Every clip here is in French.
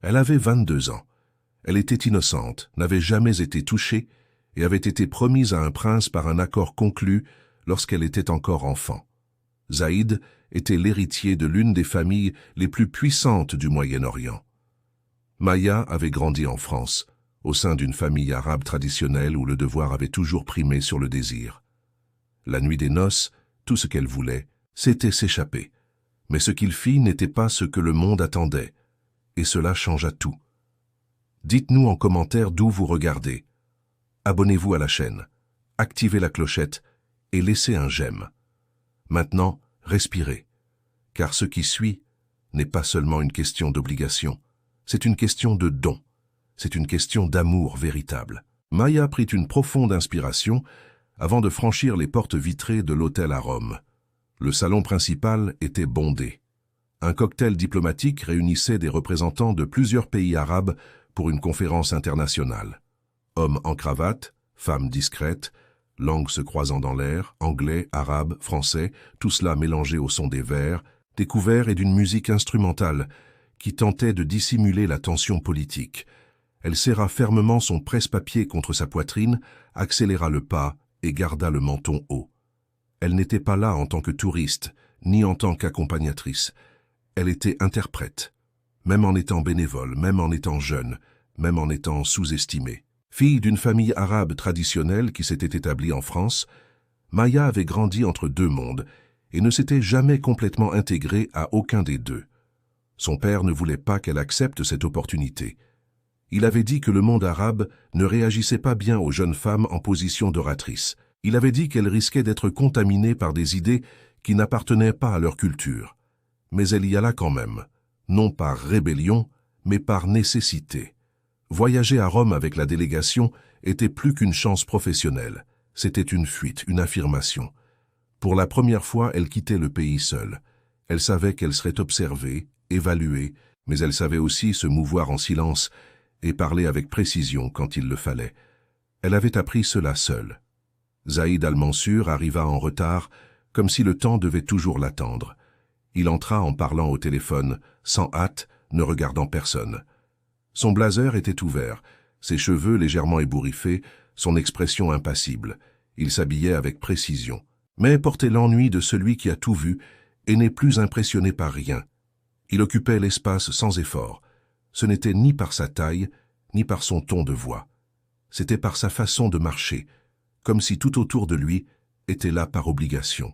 Elle avait 22 ans. Elle était innocente, n'avait jamais été touchée et avait été promise à un prince par un accord conclu lorsqu'elle était encore enfant. Zaïd était l'héritier de l'une des familles les plus puissantes du Moyen-Orient. Maya avait grandi en France, au sein d'une famille arabe traditionnelle où le devoir avait toujours primé sur le désir. La nuit des noces, tout ce qu'elle voulait, c'était s'échapper. Mais ce qu'il fit n'était pas ce que le monde attendait, et cela changea tout. Dites-nous en commentaire d'où vous regardez. Abonnez-vous à la chaîne, activez la clochette et laissez un j'aime. Maintenant, respirez, car ce qui suit n'est pas seulement une question d'obligation, c'est une question de don, c'est une question d'amour véritable. Maya prit une profonde inspiration avant de franchir les portes vitrées de l'hôtel à Rome. Le salon principal était bondé. Un cocktail diplomatique réunissait des représentants de plusieurs pays arabes pour une conférence internationale. Hommes en cravate, femmes discrètes, langues se croisant dans l'air, anglais, arabe, français, tout cela mélangé au son des verres, des couverts et d'une musique instrumentale qui tentait de dissimuler la tension politique. Elle serra fermement son presse-papier contre sa poitrine, accéléra le pas et garda le menton haut. Elle n'était pas là en tant que touriste, ni en tant qu'accompagnatrice. Elle était interprète, même en étant bénévole, même en étant jeune, même en étant sous-estimée. Fille d'une famille arabe traditionnelle qui s'était établie en France, Maya avait grandi entre deux mondes et ne s'était jamais complètement intégrée à aucun des deux. Son père ne voulait pas qu'elle accepte cette opportunité. Il avait dit que le monde arabe ne réagissait pas bien aux jeunes femmes en position d'oratrice. Il avait dit qu'elles risquaient d'être contaminées par des idées qui n'appartenaient pas à leur culture. Mais elle y alla quand même, non par rébellion, mais par nécessité. Voyager à Rome avec la délégation était plus qu'une chance professionnelle. C'était une fuite, une affirmation. Pour la première fois, elle quittait le pays seule. Elle savait qu'elle serait observée, évaluée, mais elle savait aussi se mouvoir en silence et parler avec précision quand il le fallait. Elle avait appris cela seule. Zaïd Al-Mansur arriva en retard, comme si le temps devait toujours l'attendre. Il entra en parlant au téléphone, sans hâte, ne regardant personne. Son blazer était ouvert, ses cheveux légèrement ébouriffés, son expression impassible. Il s'habillait avec précision, mais portait l'ennui de celui qui a tout vu et n'est plus impressionné par rien. Il occupait l'espace sans effort. Ce n'était ni par sa taille, ni par son ton de voix. C'était par sa façon de marcher, comme si tout autour de lui était là par obligation.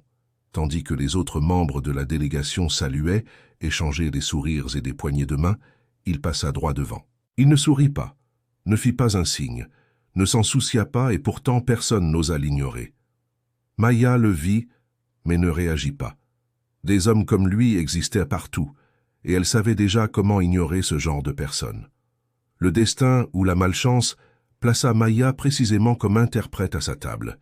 Tandis que les autres membres de la délégation saluaient, échangeaient des sourires et des poignées de main, il passa droit devant. Il ne sourit pas, ne fit pas un signe, ne s'en soucia pas et pourtant personne n'osa l'ignorer. Maya le vit, mais ne réagit pas. Des hommes comme lui existaient partout, et elle savait déjà comment ignorer ce genre de personnes. Le destin ou la malchance plaça Maya précisément comme interprète à sa table.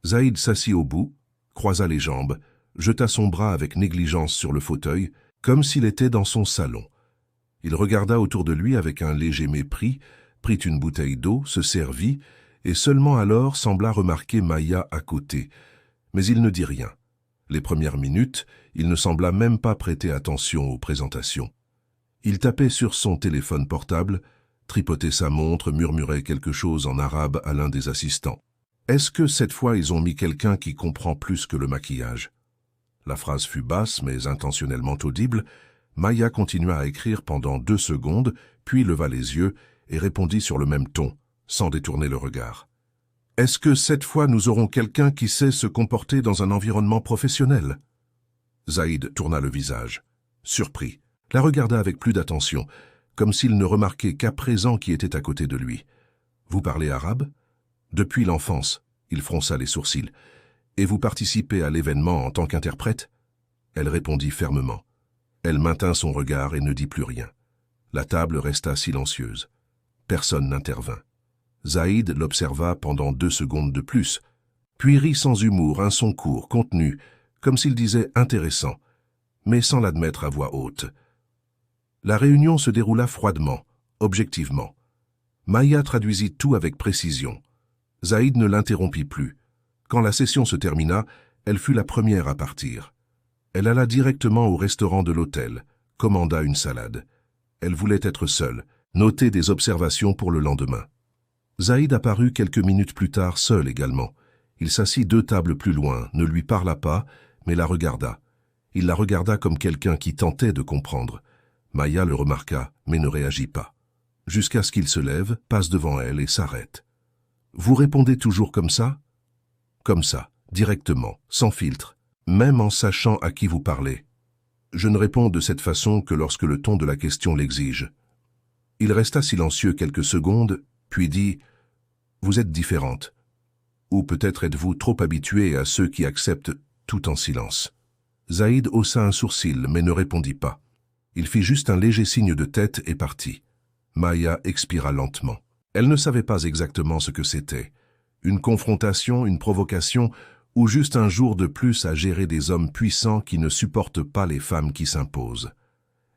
Zaïd s'assit au bout, croisa les jambes, jeta son bras avec négligence sur le fauteuil, comme s'il était dans son salon. Il regarda autour de lui avec un léger mépris, prit une bouteille d'eau, se servit, et seulement alors sembla remarquer Maya à côté. Mais il ne dit rien. Les premières minutes, il ne sembla même pas prêter attention aux présentations. Il tapait sur son téléphone portable, tripotait sa montre, murmurait quelque chose en arabe à l'un des assistants. Est-ce que cette fois ils ont mis quelqu'un qui comprend plus que le maquillage? La phrase fut basse mais intentionnellement audible. Maya continua à écrire pendant 2 secondes, puis leva les yeux et répondit sur le même ton, sans détourner le regard. « Est-ce que cette fois nous aurons quelqu'un qui sait se comporter dans un environnement professionnel ?» Zaïd tourna le visage, surpris, la regarda avec plus d'attention, comme s'il ne remarquait qu'à présent qui était à côté de lui. « Vous parlez arabe ?» Depuis l'enfance, il fronça les sourcils. « Et vous participez à l'événement en tant qu'interprète ?» Elle répondit fermement. Elle maintint son regard et ne dit plus rien. La table resta silencieuse. Personne n'intervint. Zaïd l'observa pendant 2 secondes de plus, puis rit sans humour, un son court, contenu, comme s'il disait intéressant, mais sans l'admettre à voix haute. La réunion se déroula froidement, objectivement. Maya traduisit tout avec précision. Zaïd ne l'interrompit plus. Quand la session se termina, elle fut la première à partir. Elle alla directement au restaurant de l'hôtel, commanda une salade. Elle voulait être seule, noter des observations pour le lendemain. Zaïd apparut quelques minutes plus tard, seul également. Il s'assit 2 tables plus loin, ne lui parla pas, mais la regarda. Il la regarda comme quelqu'un qui tentait de comprendre. Maya le remarqua, mais ne réagit pas. Jusqu'à ce qu'il se lève, passe devant elle et s'arrête. « Vous répondez toujours comme ça ?»« Comme ça, directement, sans filtre, même en sachant à qui vous parlez. Je ne réponds de cette façon que lorsque le ton de la question l'exige. » Il resta silencieux quelques secondes, puis dit « Vous êtes différente. Ou peut-être êtes-vous trop habituée à ceux qui acceptent tout en silence. » Zaïd haussa un sourcil, mais ne répondit pas. Il fit juste un léger signe de tête et partit. Maya expira lentement. Elle ne savait pas exactement ce que c'était. Une confrontation, une provocation, ou juste un jour de plus à gérer des hommes puissants qui ne supportent pas les femmes qui s'imposent.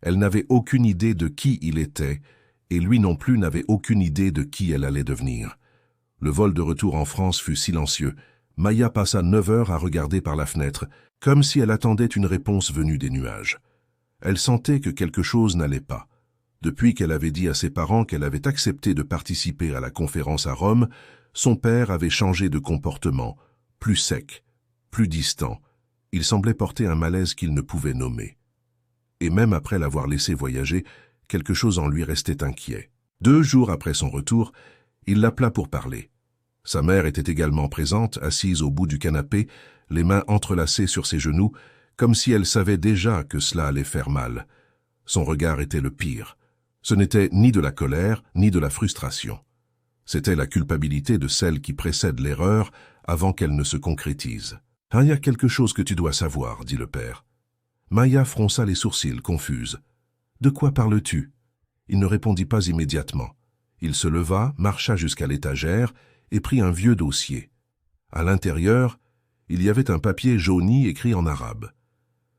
Elle n'avait aucune idée de qui il était, et lui non plus n'avait aucune idée de qui elle allait devenir. Le vol de retour en France fut silencieux. Maya passa 9 heures à regarder par la fenêtre, comme si elle attendait une réponse venue des nuages. Elle sentait que quelque chose n'allait pas. Depuis qu'elle avait dit à ses parents qu'elle avait accepté de participer à la conférence à Rome, son père avait changé de comportement, plus sec, plus distant. Il semblait porter un malaise qu'il ne pouvait nommer. Et même après l'avoir laissé voyager, quelque chose en lui restait inquiet. 2 jours après son retour, il l'appela pour parler. Sa mère était également présente, assise au bout du canapé, les mains entrelacées sur ses genoux, comme si elle savait déjà que cela allait faire mal. Son regard était le pire. Ce n'était ni de la colère, ni de la frustration. C'était la culpabilité de celle qui précède l'erreur avant qu'elle ne se concrétise. « Il y a quelque chose que tu dois savoir, » dit le père. Maya fronça les sourcils, confuse. « De quoi parles-tu » Il ne répondit pas immédiatement. Il se leva, marcha jusqu'à l'étagère et prit un vieux dossier. À l'intérieur, il y avait un papier jauni écrit en arabe.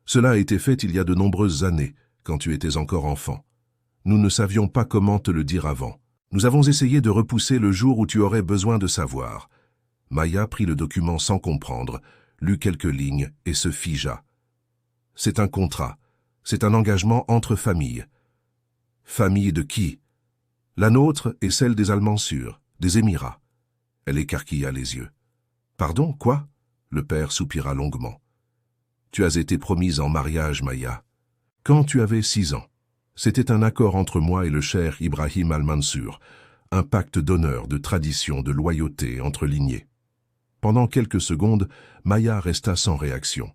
Cela a été fait il y a de nombreuses années, quand tu étais encore enfant. Nous ne savions pas comment te le dire avant. Nous avons essayé de repousser le jour où tu aurais besoin de savoir. Maya prit le document sans comprendre, lut quelques lignes et se figea. C'est un contrat. C'est un engagement entre familles. Famille de qui? La nôtre et celle des Almansur, des Émirats. Elle écarquilla les yeux. Pardon, quoi? Le père soupira longuement. Tu as été promise en mariage, Maya. Quand tu avais 6 ans. C'était un accord entre moi et le cher Ibrahim al-Mansur, un pacte d'honneur, de tradition, de loyauté entre lignées. Pendant quelques secondes, Maya resta sans réaction.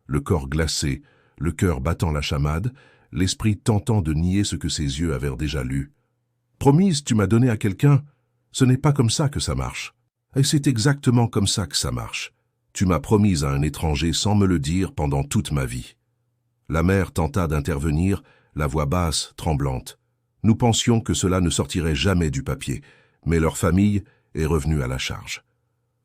Le corps glacé, le cœur battant la chamade, l'esprit tentant de nier ce que ses yeux avaient déjà lu. « Promise, tu m'as donné à quelqu'un? Ce n'est pas comme ça que ça marche. Et c'est exactement comme ça que ça marche. Tu m'as promise à un étranger sans me le dire pendant toute ma vie. » La mère tenta d'intervenir, la voix basse, tremblante. Nous pensions que cela ne sortirait jamais du papier, mais leur famille est revenue à la charge.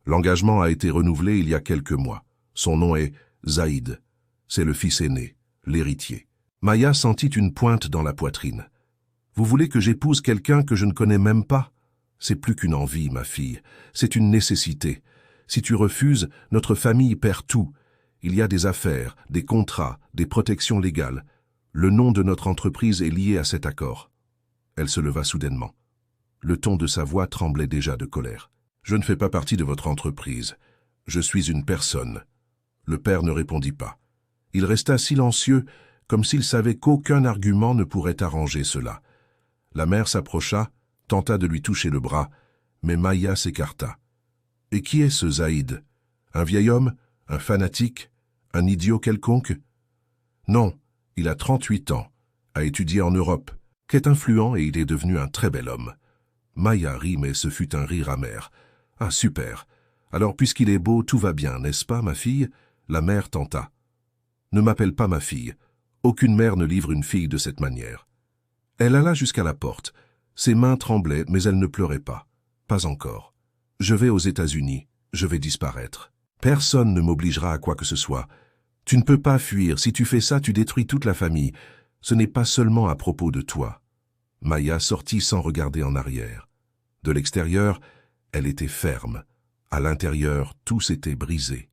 L'engagement a été renouvelé il y a quelques mois. Son nom est Zaïd. C'est le fils aîné, l'héritier. Maya sentit une pointe dans la poitrine. « Vous voulez que j'épouse quelqu'un que je ne connais même pas? C'est plus qu'une envie, ma fille. C'est une nécessité. Si tu refuses, notre famille perd tout. Il y a des affaires, des contrats, des protections légales. Le nom de notre entreprise est lié à cet accord. » Elle se leva soudainement. Le ton de sa voix tremblait déjà de colère. « Je ne fais pas partie de votre entreprise. Je suis une personne. » Le père ne répondit pas. Il resta silencieux, comme s'il savait qu'aucun argument ne pourrait arranger cela. La mère s'approcha, tenta de lui toucher le bras, mais Maya s'écarta. « Et qui est ce Zaïd? Un vieil homme? Un fanatique? Un idiot quelconque? » « Non. Il a 38 ans, a étudié en Europe, qu'est influent et il est devenu un très bel homme. » Maya rit, mais ce fut un rire amer. « Ah, super. Alors, puisqu'il est beau, tout va bien, n'est-ce pas, ma fille ?» La mère tenta. « Ne m'appelle pas ma fille. Aucune mère ne livre une fille de cette manière. » Elle alla jusqu'à la porte. Ses mains tremblaient, mais elle ne pleurait pas. Pas encore. « Je vais aux États-Unis. Je vais disparaître. Personne ne m'obligera à quoi que ce soit. Tu ne peux pas fuir. Si tu fais ça, tu détruis toute la famille. Ce n'est pas seulement à propos de toi. » Maya sortit sans regarder en arrière. De l'extérieur, elle était ferme. À l'intérieur, tout s'était brisé.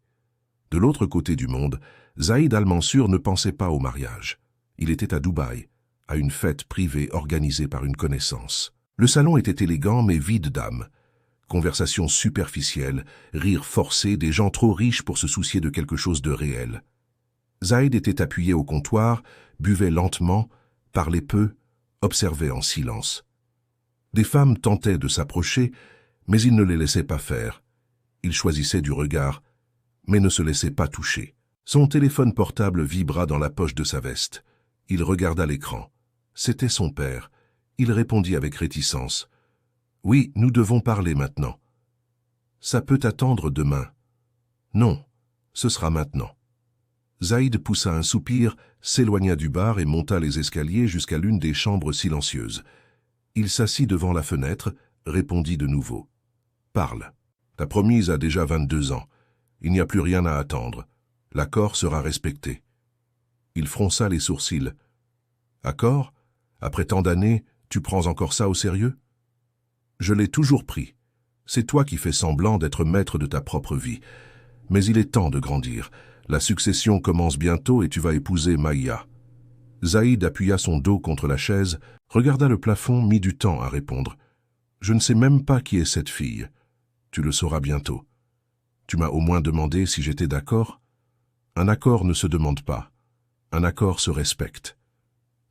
De l'autre côté du monde, Zaïd al-Mansur ne pensait pas au mariage. Il était à Dubaï, à une fête privée organisée par une connaissance. Le salon était élégant mais vide d'âme. Conversation superficielle, rires forcés, des gens trop riches pour se soucier de quelque chose de réel. Zaïd était appuyé au comptoir, buvait lentement, parlait peu, observait en silence. Des femmes tentaient de s'approcher, mais il ne les laissait pas faire. Il choisissait du regard, mais ne se laissait pas toucher. Son téléphone portable vibra dans la poche de sa veste. Il regarda l'écran. C'était son père. Il répondit avec réticence. « Oui, nous devons parler maintenant. »« Ça peut attendre demain. »« Non, ce sera maintenant. » Zaïd poussa un soupir, s'éloigna du bar et monta les escaliers jusqu'à l'une des chambres silencieuses. Il s'assit devant la fenêtre, répondit de nouveau. « Parle. Ta promise a déjà 22 ans. Il n'y a plus rien à attendre. L'accord sera respecté. » Il fronça les sourcils. « Accord? Après tant d'années, tu prends encore ça au sérieux? » « Je l'ai toujours pris. C'est toi qui fais semblant d'être maître de ta propre vie. Mais il est temps de grandir. La succession commence bientôt et tu vas épouser Maïa. » Zaïd appuya son dos contre la chaise, regarda le plafond, mit du temps à répondre. « Je ne sais même pas qui est cette fille. Tu le sauras bientôt. Tu m'as au moins demandé si j'étais d'accord? Un accord ne se demande pas. Un accord se respecte. »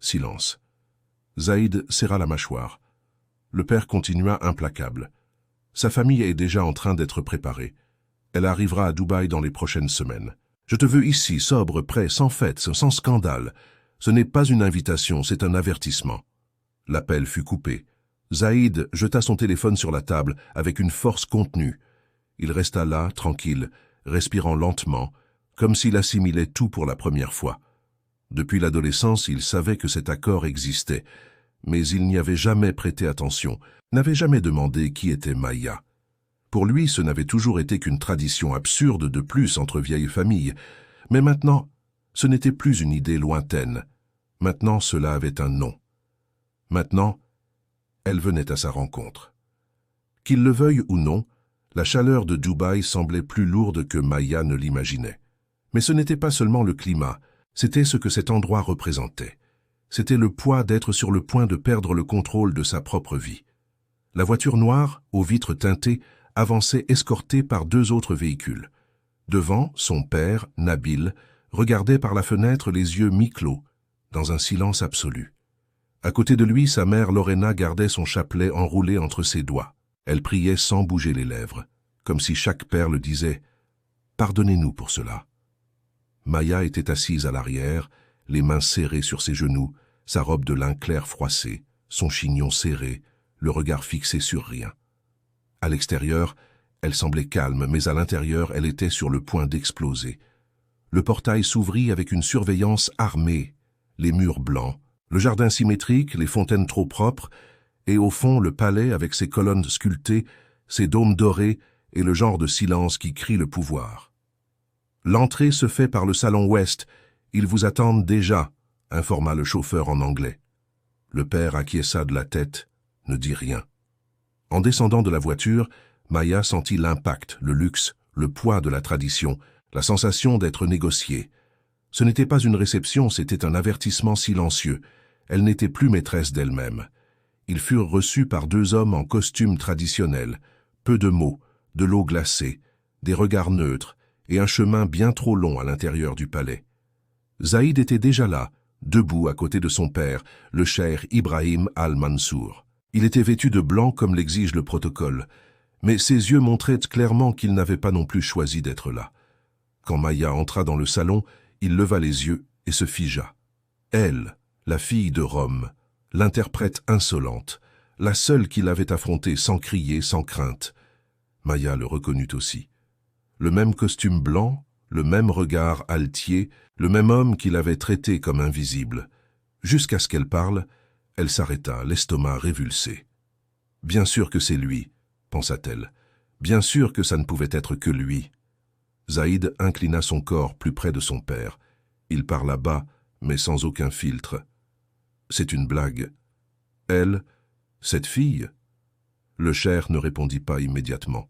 Silence. Zaïd serra la mâchoire. Le père continua implacable. Sa famille est déjà en train d'être préparée. Elle arrivera à Dubaï dans les prochaines semaines. Je te veux ici, sobre, prêt, sans fête, sans scandale. Ce n'est pas une invitation, c'est un avertissement. L'appel fut coupé. Zaïd jeta son téléphone sur la table avec une force contenue. Il resta là, tranquille, respirant lentement, comme s'il assimilait tout pour la première fois. Depuis l'adolescence, il savait que cet accord existait, mais il n'y avait jamais prêté attention, n'avait jamais demandé qui était Maïa. Pour lui, ce n'avait toujours été qu'une tradition absurde de plus entre vieilles familles. Mais maintenant, ce n'était plus une idée lointaine. Maintenant, cela avait un nom. Maintenant, elle venait à sa rencontre. Qu'il le veuille ou non, la chaleur de Dubaï semblait plus lourde que Maïa ne l'imaginait. Mais ce n'était pas seulement le climat, c'était ce que cet endroit représentait. C'était le poids d'être sur le point de perdre le contrôle de sa propre vie. La voiture noire, aux vitres teintées, avançait escortée par 2 autres véhicules. Devant, son père, Nabil, regardait par la fenêtre les yeux mi-clos, dans un silence absolu. À côté de lui, sa mère Lorena gardait son chapelet enroulé entre ses doigts. Elle priait sans bouger les lèvres, comme si chaque perle disait « Pardonnez-nous pour cela ». Maïa était assise à l'arrière, les mains serrées sur ses genoux, sa robe de lin clair froissée, son chignon serré, le regard fixé sur rien. À l'extérieur, elle semblait calme, mais à l'intérieur, elle était sur le point d'exploser. Le portail s'ouvrit avec une surveillance armée, les murs blancs, le jardin symétrique, les fontaines trop propres, et au fond le palais avec ses colonnes sculptées, ses dômes dorés et le genre de silence qui crie le pouvoir. « L'entrée se fait par le salon ouest. Ils vous attendent déjà », informa le chauffeur en anglais. Le père acquiesça de la tête, ne dit rien. En descendant de la voiture, Maïa sentit l'impact, le luxe, le poids de la tradition, la sensation d'être négociée. Ce n'était pas une réception, c'était un avertissement silencieux. Elle n'était plus maîtresse d'elle-même. Ils furent reçus par 2 hommes en costume traditionnel, peu de mots, de l'eau glacée, des regards neutres et un chemin bien trop long à l'intérieur du palais. Zaïd était déjà là, debout à côté de son père, le cheikh Ibrahim al-Mansour. Il était vêtu de blanc comme l'exige le protocole, mais ses yeux montraient clairement qu'il n'avait pas non plus choisi d'être là. Quand Maïa entra dans le salon, il leva les yeux et se figea. Elle, la fille de Rome, l'interprète insolente, la seule qu'il avait affrontée sans crier, sans crainte. Maïa le reconnut aussi. Le même costume blanc, le même regard altier, le même homme qui l'avait traité comme invisible. Jusqu'à ce qu'elle parle, elle s'arrêta, l'estomac révulsé. « Bien sûr que c'est lui », pensa-t-elle. « Bien sûr que ça ne pouvait être que lui. » Zaïd inclina son corps plus près de son père. Il parla bas, mais sans aucun filtre. « C'est une blague. Elle, cette fille ?» Le cheikh ne répondit pas immédiatement.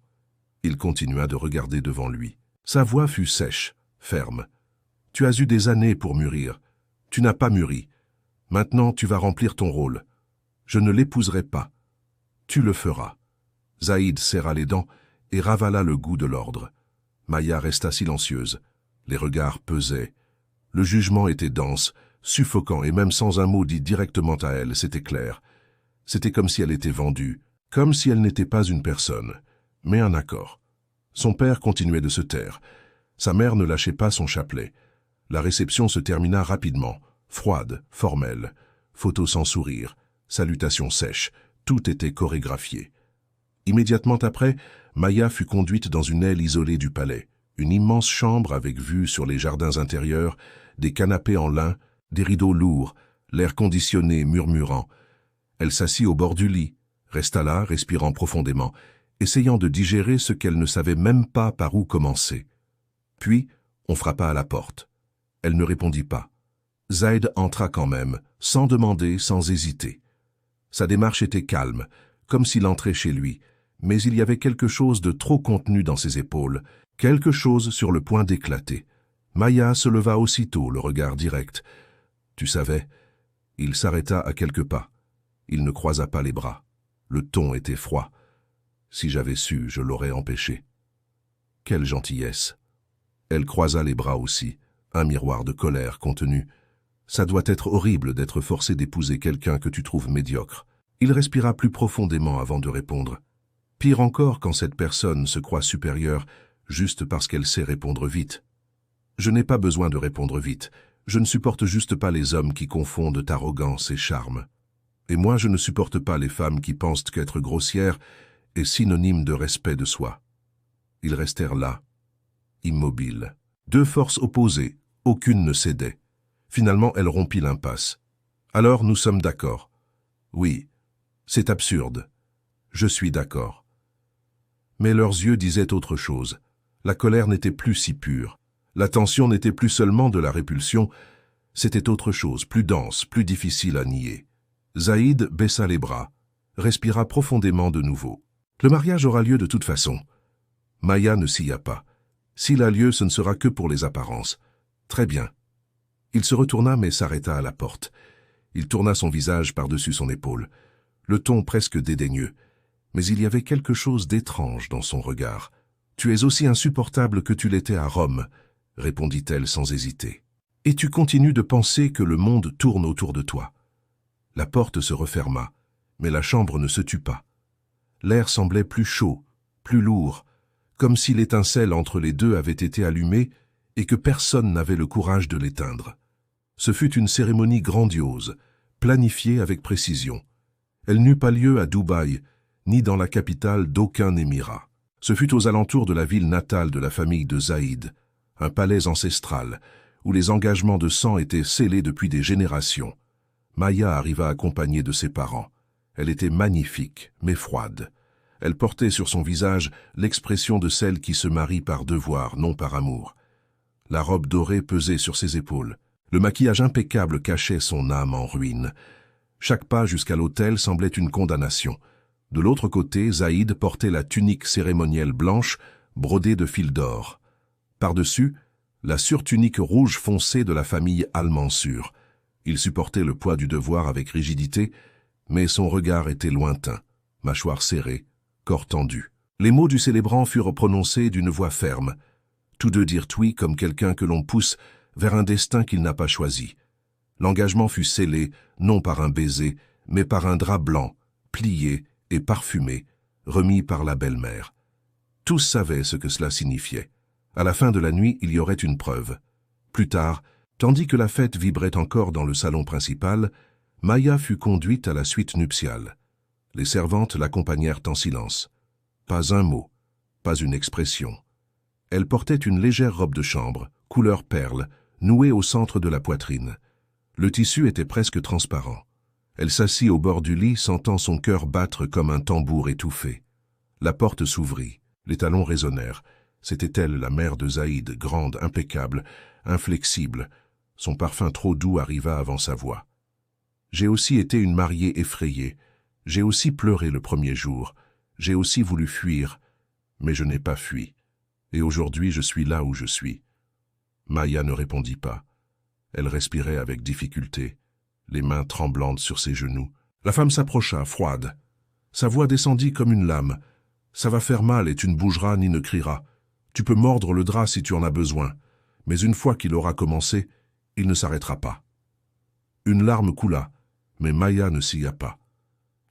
Il continua de regarder devant lui. Sa voix fut sèche, ferme. « Tu as eu des années pour mûrir. Tu n'as pas mûri. Maintenant, tu vas remplir ton rôle. Je ne l'épouserai pas. Tu le feras. » Zaïd serra les dents et ravala le goût de l'ordre. Maya resta silencieuse. Les regards pesaient. Le jugement était dense, suffocant, et même sans un mot dit directement à elle, c'était clair. C'était comme si elle était vendue, comme si elle n'était pas une personne, mais un accord. Son père continuait de se taire. Sa mère ne lâchait pas son chapelet. La réception se termina rapidement, froide, formelle. Photos sans sourire, salutations sèches, tout était chorégraphié. Immédiatement après, Maya fut conduite dans une aile isolée du palais, une immense chambre avec vue sur les jardins intérieurs, des canapés en lin, des rideaux lourds, l'air conditionné murmurant. Elle s'assit au bord du lit, resta là, respirant profondément, essayant de digérer ce qu'elle ne savait même pas par où commencer. Puis, on frappa à la porte. Elle ne répondit pas. Zaïd entra quand même, sans demander, sans hésiter. Sa démarche était calme, comme s'il entrait chez lui, mais il y avait quelque chose de trop contenu dans ses épaules, quelque chose sur le point d'éclater. Maya se leva aussitôt, le regard direct. « Tu savais ?» Il s'arrêta à quelques pas. Il ne croisa pas les bras. Le ton était froid. « Si j'avais su, je l'aurais empêché. » Quelle gentillesse. Elle croisa les bras aussi, un miroir de colère contenu. « Ça doit être horrible d'être forcé d'épouser quelqu'un que tu trouves médiocre. » Il respira plus profondément avant de répondre. Pire encore quand cette personne se croit supérieure juste parce qu'elle sait répondre vite. Je n'ai pas besoin de répondre vite. Je ne supporte juste pas les hommes qui confondent arrogance et charme. Et moi, je ne supporte pas les femmes qui pensent qu'être grossière est synonyme de respect de soi. Ils restèrent là, immobiles. Deux forces opposées, aucune ne cédait. Finalement, elle rompit l'impasse. « Alors, nous sommes d'accord. »« Oui, c'est absurde. Je suis d'accord. » Mais leurs yeux disaient autre chose. La colère n'était plus si pure. La tension n'était plus seulement de la répulsion, c'était autre chose, plus dense, plus difficile à nier. Zaïd baissa les bras, respira profondément de nouveau. Le mariage aura lieu de toute façon. Maya ne s'y a pas. S'il a lieu, ce ne sera que pour les apparences. Très bien. Il se retourna mais s'arrêta à la porte. Il tourna son visage par-dessus son épaule. Le ton presque dédaigneux. Mais il y avait quelque chose d'étrange dans son regard. « Tu es aussi insupportable que tu l'étais à Rome, » répondit-elle sans hésiter. « Et tu continues de penser que le monde tourne autour de toi. » La porte se referma, mais la chambre ne se tut pas. L'air semblait plus chaud, plus lourd, comme si l'étincelle entre les deux avait été allumée et que personne n'avait le courage de l'éteindre. Ce fut une cérémonie grandiose, planifiée avec précision. Elle n'eut pas lieu à Dubaï, ni dans la capitale d'aucun émirat. Ce fut aux alentours de la ville natale de la famille de Zaïd, un palais ancestral, où les engagements de sang étaient scellés depuis des générations. Maya arriva accompagnée de ses parents. Elle était magnifique, mais froide. Elle portait sur son visage l'expression de celle qui se marie par devoir, non par amour. La robe dorée pesait sur ses épaules. Le maquillage impeccable cachait son âme en ruine. Chaque pas jusqu'à l'autel semblait une condamnation. De l'autre côté, Zaïd portait la tunique cérémonielle blanche, brodée de fils d'or. Par-dessus, la surtunique rouge foncée de la famille Al-Mansur. Il supportait le poids du devoir avec rigidité, mais son regard était lointain, mâchoire serrée, corps tendu. Les mots du célébrant furent prononcés d'une voix ferme. Tous deux dirent oui comme quelqu'un que l'on pousse vers un destin qu'il n'a pas choisi. L'engagement fut scellé, non par un baiser, mais par un drap blanc, plié et parfumé, remis par la belle-mère. Tous savaient ce que cela signifiait. À la fin de la nuit, il y aurait une preuve. Plus tard, tandis que la fête vibrait encore dans le salon principal, Maya fut conduite à la suite nuptiale. Les servantes l'accompagnèrent en silence. Pas un mot, pas une expression. Elle portait une légère robe de chambre, couleur perle, nouée au centre de la poitrine. Le tissu était presque transparent. Elle s'assit au bord du lit, sentant son cœur battre comme un tambour étouffé. La porte s'ouvrit, les talons résonnèrent. C'était elle, la mère de Zaïd, grande, impeccable, inflexible. Son parfum trop doux arriva avant sa voix. J'ai aussi été une mariée effrayée. J'ai aussi pleuré le premier jour. J'ai aussi voulu fuir, mais je n'ai pas fui. Et aujourd'hui, je suis là où je suis. Maya ne répondit pas. Elle respirait avec difficulté. les mains tremblantes sur ses genoux. La femme s'approcha, froide. Sa voix descendit comme une lame. « Ça va faire mal et tu ne bougeras ni ne crieras. Tu peux mordre le drap si tu en as besoin, mais une fois qu'il aura commencé, il ne s'arrêtera pas. » Une larme coula, mais Maya ne s'y a pas.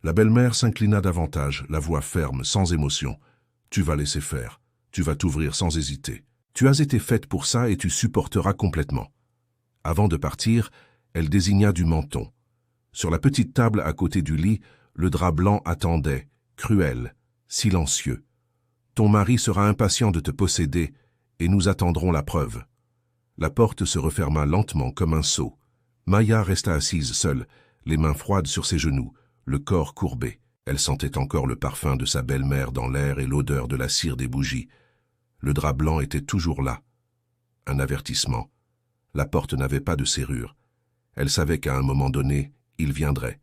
La belle-mère s'inclina davantage, la voix ferme, sans émotion. « Tu vas laisser faire. Tu vas t'ouvrir sans hésiter. Tu as été faite pour ça et tu supporteras complètement. » Avant de partir, elle désigna du menton. Sur la petite table à côté du lit, le drap blanc attendait, cruel, silencieux. « Ton mari sera impatient de te posséder, et nous attendrons la preuve. » La porte se referma lentement comme un sceau. Maya resta assise seule, les mains froides sur ses genoux, le corps courbé. Elle sentait encore le parfum de sa belle-mère dans l'air et l'odeur de la cire des bougies. Le drap blanc était toujours là. Un avertissement. La porte n'avait pas de serrure. Elle savait qu'à un moment donné, il viendrait.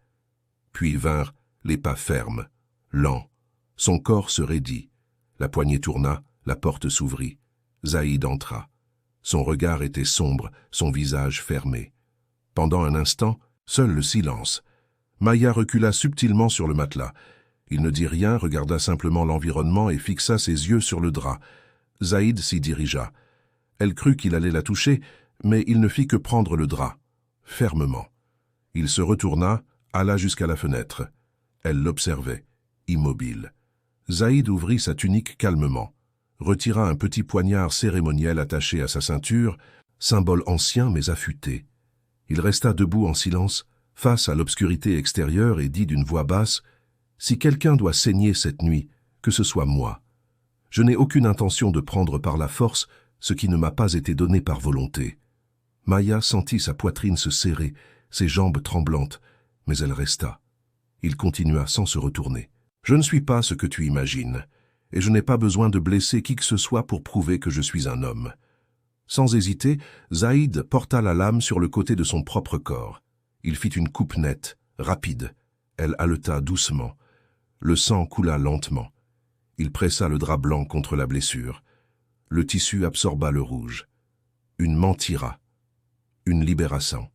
Puis vinrent les pas fermes, lents. Son corps se raidit. La poignée tourna, la porte s'ouvrit. Zaïd entra. Son regard était sombre, son visage fermé. Pendant un instant, seul le silence. Maya recula subtilement sur le matelas. Il ne dit rien, regarda simplement l'environnement et fixa ses yeux sur le drap. Zaïd s'y dirigea. Elle crut qu'il allait la toucher, mais il ne fit que prendre le drap, fermement. Il se retourna, alla jusqu'à la fenêtre. Elle l'observait, immobile. Zaïd ouvrit sa tunique calmement, retira un petit poignard cérémoniel attaché à sa ceinture, symbole ancien mais affûté. Il resta debout en silence, face à l'obscurité extérieure et dit d'une voix basse « Si quelqu'un doit saigner cette nuit, que ce soit moi. Je n'ai aucune intention de prendre par la force ce qui ne m'a pas été donné par volonté. » Maya sentit sa poitrine se serrer, ses jambes tremblantes, mais elle resta. Il continua sans se retourner. « Je ne suis pas ce que tu imagines, et je n'ai pas besoin de blesser qui que ce soit pour prouver que je suis un homme. » Sans hésiter, Zaïd porta la lame sur le côté de son propre corps. Il fit une coupe nette, rapide. Elle haleta doucement. Le sang coula lentement. Il pressa le drap blanc contre la blessure. Le tissu absorba le rouge. Une mentira. Une libération.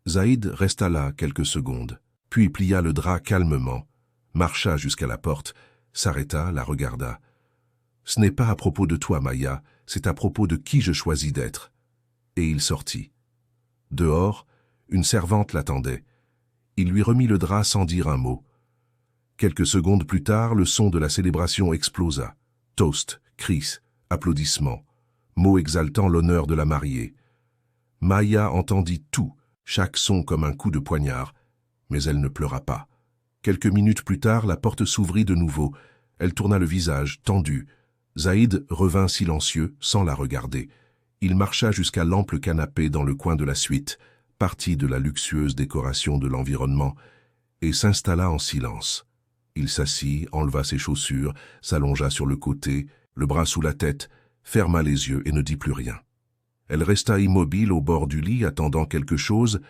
Zaïd resta là quelques secondes, puis plia le drap calmement, marcha jusqu'à la porte, s'arrêta, la regarda. « Ce n'est pas à propos de toi, Maya, c'est à propos de qui je choisis d'être. » Et il sortit. Dehors, une servante l'attendait. Il lui remit le drap sans dire un mot. Quelques secondes plus tard, le son de la célébration explosa. Toast, cris, applaudissements, mots exaltant l'honneur de la mariée. Maya entendit tout, chaque son comme un coup de poignard, mais elle ne pleura pas. Quelques minutes plus tard, la porte s'ouvrit de nouveau. Elle tourna le visage, tendu. Zaïd revint silencieux, sans la regarder. Il marcha jusqu'à l'ample canapé dans le coin de la suite, parti de la luxueuse décoration de l'environnement, et s'installa en silence. Il s'assit, enleva ses chaussures, s'allongea sur le côté, le bras sous la tête, ferma les yeux et ne dit plus rien. Elle resta immobile au bord du lit, attendant quelque chose,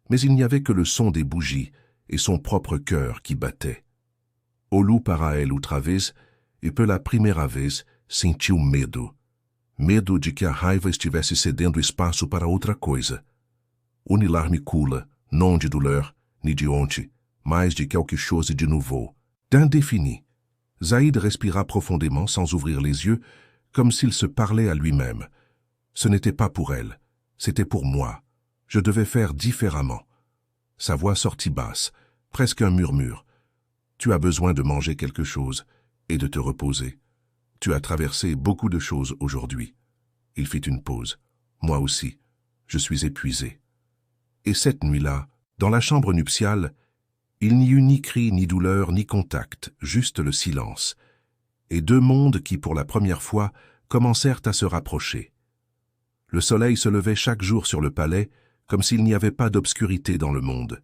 mais il n'y avait que le son des bougies et son propre cœur qui battait. Olhou para elle outra vez, e pela primeira vez sentiu medo. Medo de que a raiva estivesse cedendo espaço para outra coisa. Unilar me cula, non de douleur, ni de honte, mais de quelque chose de nouveau, d'indéfini. Zaïd respira profondément sans ouvrir les yeux, comme s'il se parlait à lui-même. Ce n'était pas pour elle, c'était pour moi. Je devais faire différemment. Sa voix sortit basse, presque un murmure. Tu as besoin de manger quelque chose et de te reposer. Tu as traversé beaucoup de choses aujourd'hui. Il fit une pause. Moi aussi, je suis épuisé. Et cette nuit-là, dans la chambre nuptiale, il n'y eut ni cri, ni douleur, ni contact, juste le silence, et deux mondes qui, pour la première fois, commencèrent à se rapprocher. Le soleil se levait chaque jour sur le palais, comme s'il n'y avait pas d'obscurité dans le monde.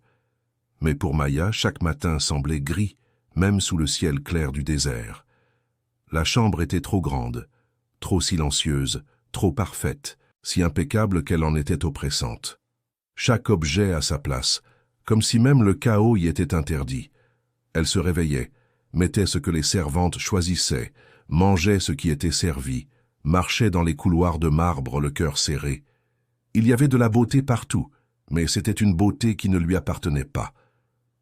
Mais pour Maya, chaque matin semblait gris, même sous le ciel clair du désert. La chambre était trop grande, trop silencieuse, trop parfaite, si impeccable qu'elle en était oppressante. Chaque objet à sa place, comme si même le chaos y était interdit. Elle se réveillait, mettait ce que les servantes choisissaient, mangeait ce qui était servi, marchait dans les couloirs de marbre le cœur serré. Il y avait de la beauté partout, mais c'était une beauté qui ne lui appartenait pas.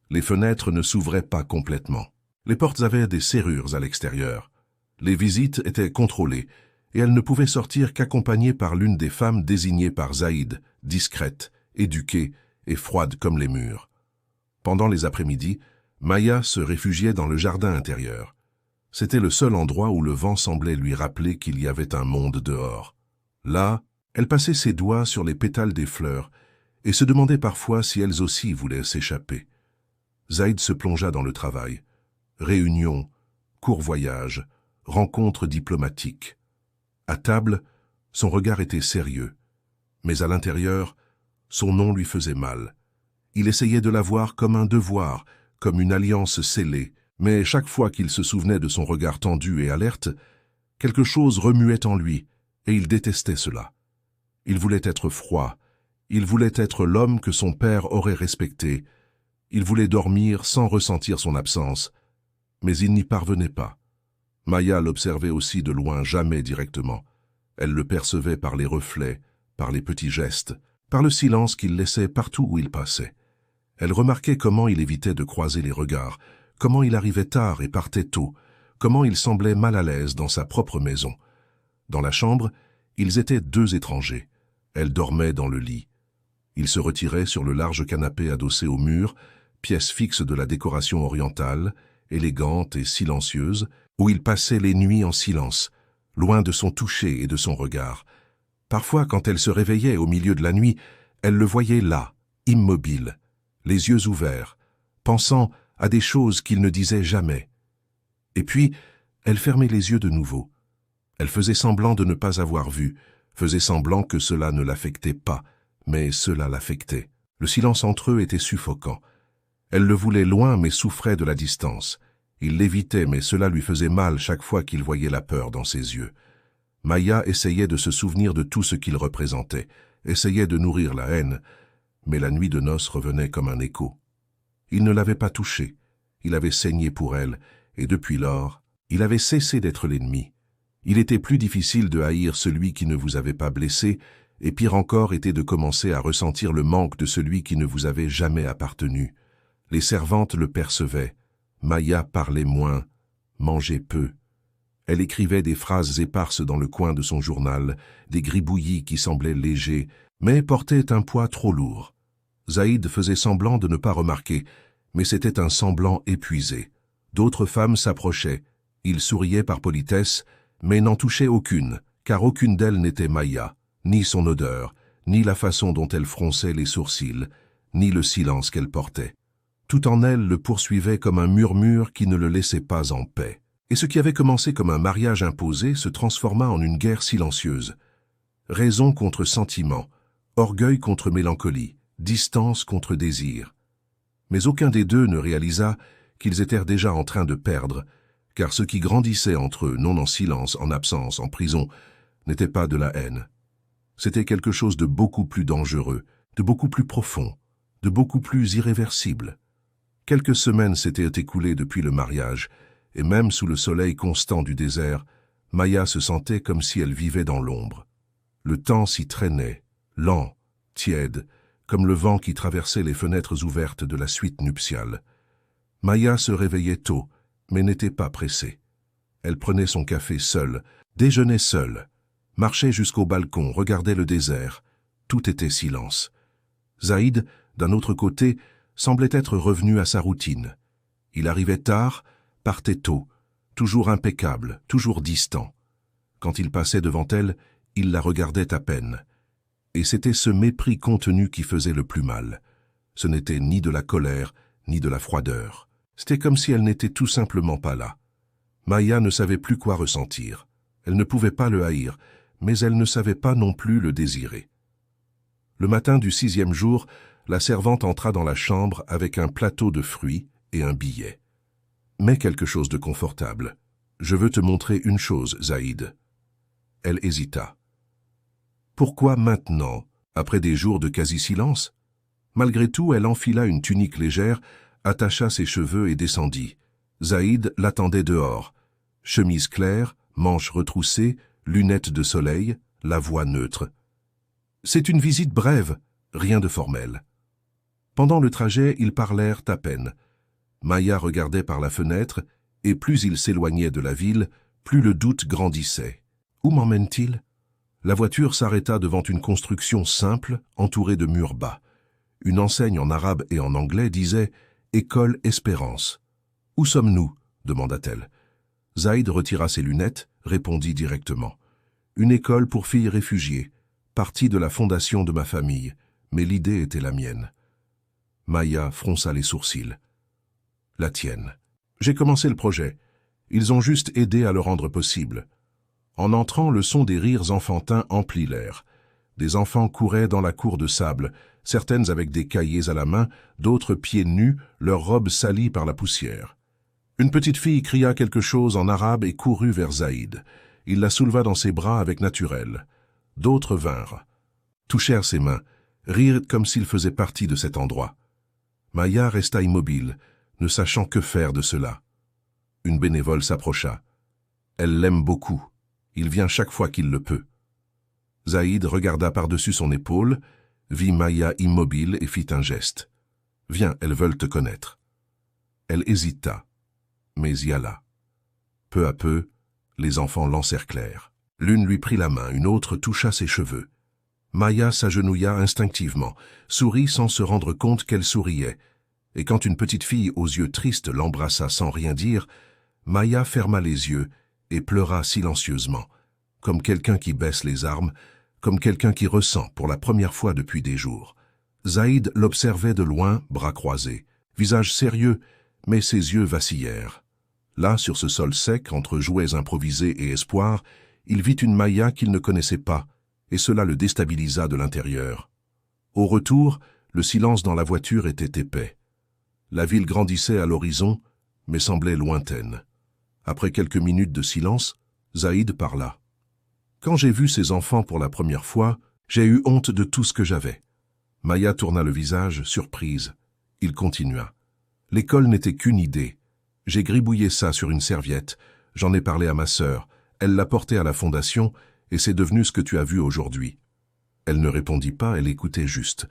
Les fenêtres ne s'ouvraient pas complètement. Les portes avaient des serrures à l'extérieur. Les visites étaient contrôlées, et elle ne pouvait sortir qu'accompagnée par l'une des femmes désignées par Zaïd, discrète, éduquée et froide comme les murs. Pendant les après-midi, Maya se réfugiait dans le jardin intérieur. C'était le seul endroit où le vent semblait lui rappeler qu'il y avait un monde dehors. Là, elle passait ses doigts sur les pétales des fleurs et se demandait parfois si elles aussi voulaient s'échapper. Zaïd se plongea dans le travail. Réunions, courts voyages, rencontres diplomatiques. À table, son regard était sérieux, mais à l'intérieur, son nom lui faisait mal. Il essayait de la voir comme un devoir, comme une alliance scellée, mais chaque fois qu'il se souvenait de son regard tendu et alerte, quelque chose remuait en lui, et il détestait cela. Il voulait être froid, il voulait être l'homme que son père aurait respecté, il voulait dormir sans ressentir son absence, mais il n'y parvenait pas. Maya l'observait aussi de loin, jamais directement. Elle le percevait par les reflets, par les petits gestes, par le silence qu'il laissait partout où il passait. Elle remarquait comment il évitait de croiser les regards, comment il arrivait tard et partait tôt, comment il semblait mal à l'aise dans sa propre maison. Dans la chambre, ils étaient deux étrangers. Elle dormait dans le lit. Il se retirait sur le large canapé adossé au mur, pièce fixe de la décoration orientale, élégante et silencieuse, où il passait les nuits en silence, loin de son toucher et de son regard. Parfois, quand elle se réveillait au milieu de la nuit, elle le voyait là, immobile, les yeux ouverts, pensant à des choses qu'il ne disait jamais. Et puis, elle fermait les yeux de nouveau. Elle faisait semblant de ne pas avoir vu, faisait semblant que cela ne l'affectait pas, mais cela l'affectait. Le silence entre eux était suffocant. Elle le voulait loin mais souffrait de la distance. Il l'évitait mais cela lui faisait mal chaque fois qu'il voyait la peur dans ses yeux. Maya essayait de se souvenir de tout ce qu'il représentait, essayait de nourrir la haine, mais la nuit de noces revenait comme un écho. Il ne l'avait pas touchée, il avait saigné pour elle, et depuis lors, il avait cessé d'être l'ennemi. Il était plus difficile de haïr celui qui ne vous avait pas blessé, et pire encore était de commencer à ressentir le manque de celui qui ne vous avait jamais appartenu. Les servantes le percevaient. Maya parlait moins, mangeait peu. Elle écrivait des phrases éparses dans le coin de son journal, des gribouillis qui semblaient légers, mais portaient un poids trop lourd. Zaïd faisait semblant de ne pas remarquer, mais c'était un semblant épuisé. D'autres femmes s'approchaient. Il souriait par politesse, mais n'en touchait aucune, car aucune d'elles n'était Maya, ni son odeur, ni la façon dont elle fronçait les sourcils, ni le silence qu'elle portait. Tout en elle le poursuivait comme un murmure qui ne le laissait pas en paix. Et ce qui avait commencé comme un mariage imposé se transforma en une guerre silencieuse. Raison contre sentiment, orgueil contre mélancolie, distance contre désir. Mais aucun des deux ne réalisa qu'ils étaient déjà en train de perdre, car ce qui grandissait entre eux, non en silence, en absence, en prison, n'était pas de la haine. C'était quelque chose de beaucoup plus dangereux, de beaucoup plus profond, de beaucoup plus irréversible. Quelques semaines s'étaient écoulées depuis le mariage, et même sous le soleil constant du désert, Maya se sentait comme si elle vivait dans l'ombre. Le temps s'y traînait, lent, tiède, comme le vent qui traversait les fenêtres ouvertes de la suite nuptiale. Maya se réveillait tôt, mais n'était pas pressée. Elle prenait son café seule, déjeunait seule, marchait jusqu'au balcon, regardait le désert. Tout était silence. Zaïd, d'un autre côté, semblait être revenu à sa routine. Il arrivait tard, partait tôt, toujours impeccable, toujours distant. Quand il passait devant elle, il la regardait à peine. Et c'était ce mépris contenu qui faisait le plus mal. Ce n'était ni de la colère, ni de la froideur. C'était comme si elle n'était tout simplement pas là. Maya ne savait plus quoi ressentir. Elle ne pouvait pas le haïr, mais elle ne savait pas non plus le désirer. Le matin du 6e jour, la servante entra dans la chambre avec un plateau de fruits et un billet. « Mets quelque chose de confortable. Je veux te montrer une chose, Zaïd. » Elle hésita. Pourquoi maintenant, après des jours de quasi-silence? Malgré tout, elle enfila une tunique légère, attacha ses cheveux et descendit. Zaïd l'attendait dehors. Chemise claire, manches retroussées, lunettes de soleil, la voix neutre. « C'est une visite brève. rien de formel. Pendant le trajet, ils parlèrent à peine. Maya regardait par la fenêtre, et plus ils s'éloignaient de la ville, plus le doute grandissait. Où m'emmène-t-il? La voiture s'arrêta devant une construction simple, entourée de murs bas. Une enseigne en arabe et en anglais disait « École Espérance ». « Où sommes-nous » demanda-t-elle. Zaïd retira ses lunettes, répondit directement. « Une école pour filles réfugiées, partie de la fondation de ma famille, mais l'idée était la mienne. » Maya fronça les sourcils. « La tienne. J'ai commencé le projet. Ils ont juste aidé à le rendre possible. » En entrant, le son des rires enfantins emplit l'air. Des enfants couraient dans la cour de sable, certaines avec des cahiers à la main, d'autres pieds nus, leurs robes salies par la poussière. Une petite fille cria quelque chose en arabe et courut vers Zaïd. Il la souleva dans ses bras avec naturel. D'autres vinrent, touchèrent ses mains, rirent comme s'ils faisaient partie de cet endroit. Maya resta immobile, ne sachant que faire de cela. Une bénévole s'approcha. Elle l'aime beaucoup. Il vient chaque fois qu'il le peut. Zaïd regarda par-dessus son épaule, vit Maya immobile et fit un geste. « Viens, elles veulent te connaître. » Elle hésita, mais y alla. Peu à peu, les enfants l'encerclèrent. L'une lui prit la main, une autre toucha ses cheveux. Maya s'agenouilla instinctivement, sourit sans se rendre compte qu'elle souriait, et quand une petite fille aux yeux tristes l'embrassa sans rien dire, Maya ferma les yeux et pleura silencieusement, comme quelqu'un qui baisse les armes, comme quelqu'un qui ressent pour la première fois depuis des jours. Zaïd l'observait de loin, bras croisés, visage sérieux, mais ses yeux vacillèrent. Là, sur ce sol sec, entre jouets improvisés et espoir, il vit une Maya qu'il ne connaissait pas, et cela le déstabilisa de l'intérieur. Au retour, le silence dans la voiture était épais. La ville grandissait à l'horizon, mais semblait lointaine. Après quelques minutes de silence, Zaïd parla. « Quand j'ai vu ces enfants pour la première fois, j'ai eu honte de tout ce que j'avais. » Maya tourna le visage, surprise. Il continua. « L'école n'était qu'une idée. J'ai gribouillé ça sur une serviette, j'en ai parlé à ma sœur, elle l'a porté à la fondation, et c'est devenu ce que tu as vu aujourd'hui. » Elle ne répondit pas, elle écoutait juste.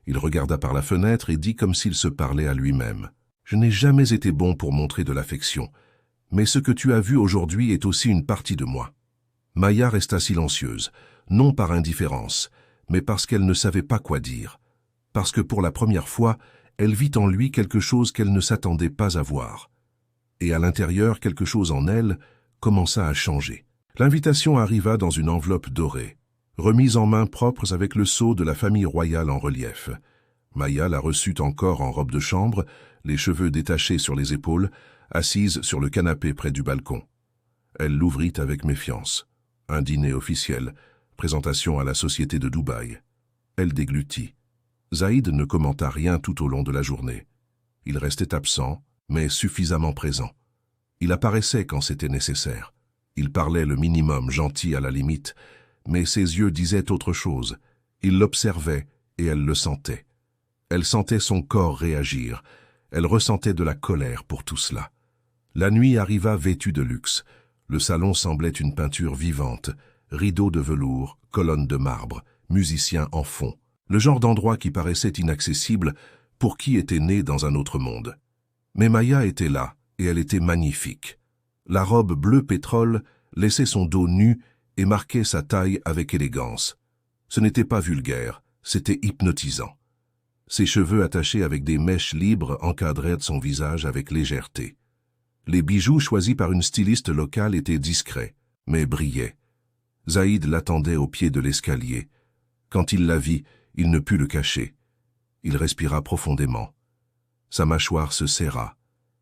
Il regarda par la fenêtre et dit comme s'il se parlait à lui-même. « Je n'ai jamais été bon pour montrer de l'affection, mais ce que tu as vu aujourd'hui est aussi une partie de moi. » Maya resta silencieuse, non par indifférence, mais parce qu'elle ne savait pas quoi dire, parce que pour la première fois, elle vit en lui quelque chose qu'elle ne s'attendait pas à voir. Et à l'intérieur, quelque chose en elle commença à changer. L'invitation arriva dans une enveloppe dorée, remise en mains propres avec le sceau de la famille royale en relief. Maya la reçut encore en robe de chambre, les cheveux détachés sur les épaules, assise sur le canapé près du balcon. Elle l'ouvrit avec méfiance. Un dîner officiel, présentation à la société de Dubaï. Elle déglutit. Zaïd ne commenta rien tout au long de la journée. Il restait absent, mais suffisamment présent. Il apparaissait quand c'était nécessaire. Il parlait le minimum, gentil à la limite, mais ses yeux disaient autre chose. Il l'observait et elle le sentait. Elle sentait son corps réagir. Elle ressentait de la colère pour tout cela. La nuit arriva vêtue de luxe. Le salon semblait une peinture vivante, rideaux de velours, colonnes de marbre, musiciens en fond. Le genre d'endroit qui paraissait inaccessible pour qui était né dans un autre monde. Mais Maya était là, et elle était magnifique. La robe bleu pétrole laissait son dos nu et marquait sa taille avec élégance. Ce n'était pas vulgaire, c'était hypnotisant. Ses cheveux attachés avec des mèches libres encadraient son visage avec légèreté. Les bijoux choisis par une styliste locale étaient discrets, mais brillaient. Zaïd l'attendait au pied de l'escalier. Quand il la vit, il ne put le cacher. Il respira profondément. Sa mâchoire se serra.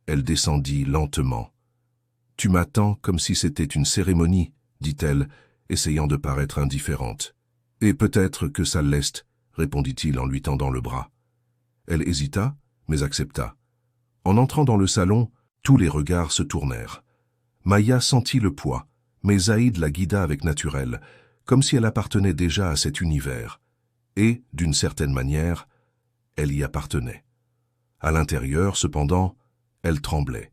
Elle descendit lentement. « Tu m'attends comme si c'était une cérémonie, » dit-elle, essayant de paraître indifférente. « Et peut-être que ça l'est, » répondit-il en lui tendant le bras. Elle hésita, mais accepta. En entrant dans le salon, tous les regards se tournèrent. Maya sentit le poids, mais Zaïd la guida avec naturel, comme si elle appartenait déjà à cet univers. Et, d'une certaine manière, elle y appartenait. À l'intérieur, cependant, elle tremblait.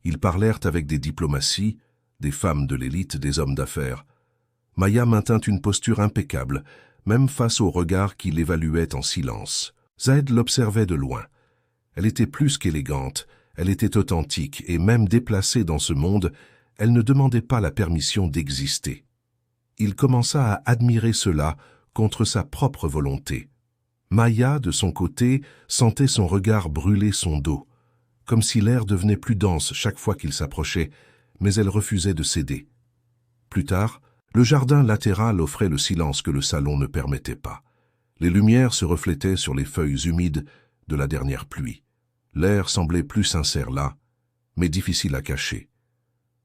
Ils parlèrent avec des diplomaties, des femmes de l'élite, des hommes d'affaires. Maya maintint une posture impeccable, même face au regard qui l'évaluait en silence. Zaïd l'observait de loin. Elle était plus qu'élégante, elle était authentique, et même déplacée dans ce monde, elle ne demandait pas la permission d'exister. Il commença à admirer cela contre sa propre volonté. Maya, de son côté, sentait son regard brûler son dos, comme si l'air devenait plus dense chaque fois qu'il s'approchait, mais elle refusait de céder. Plus tard, le jardin latéral offrait le silence que le salon ne permettait pas. Les lumières se reflétaient sur les feuilles humides de la dernière pluie. L'air semblait plus sincère là, mais difficile à cacher.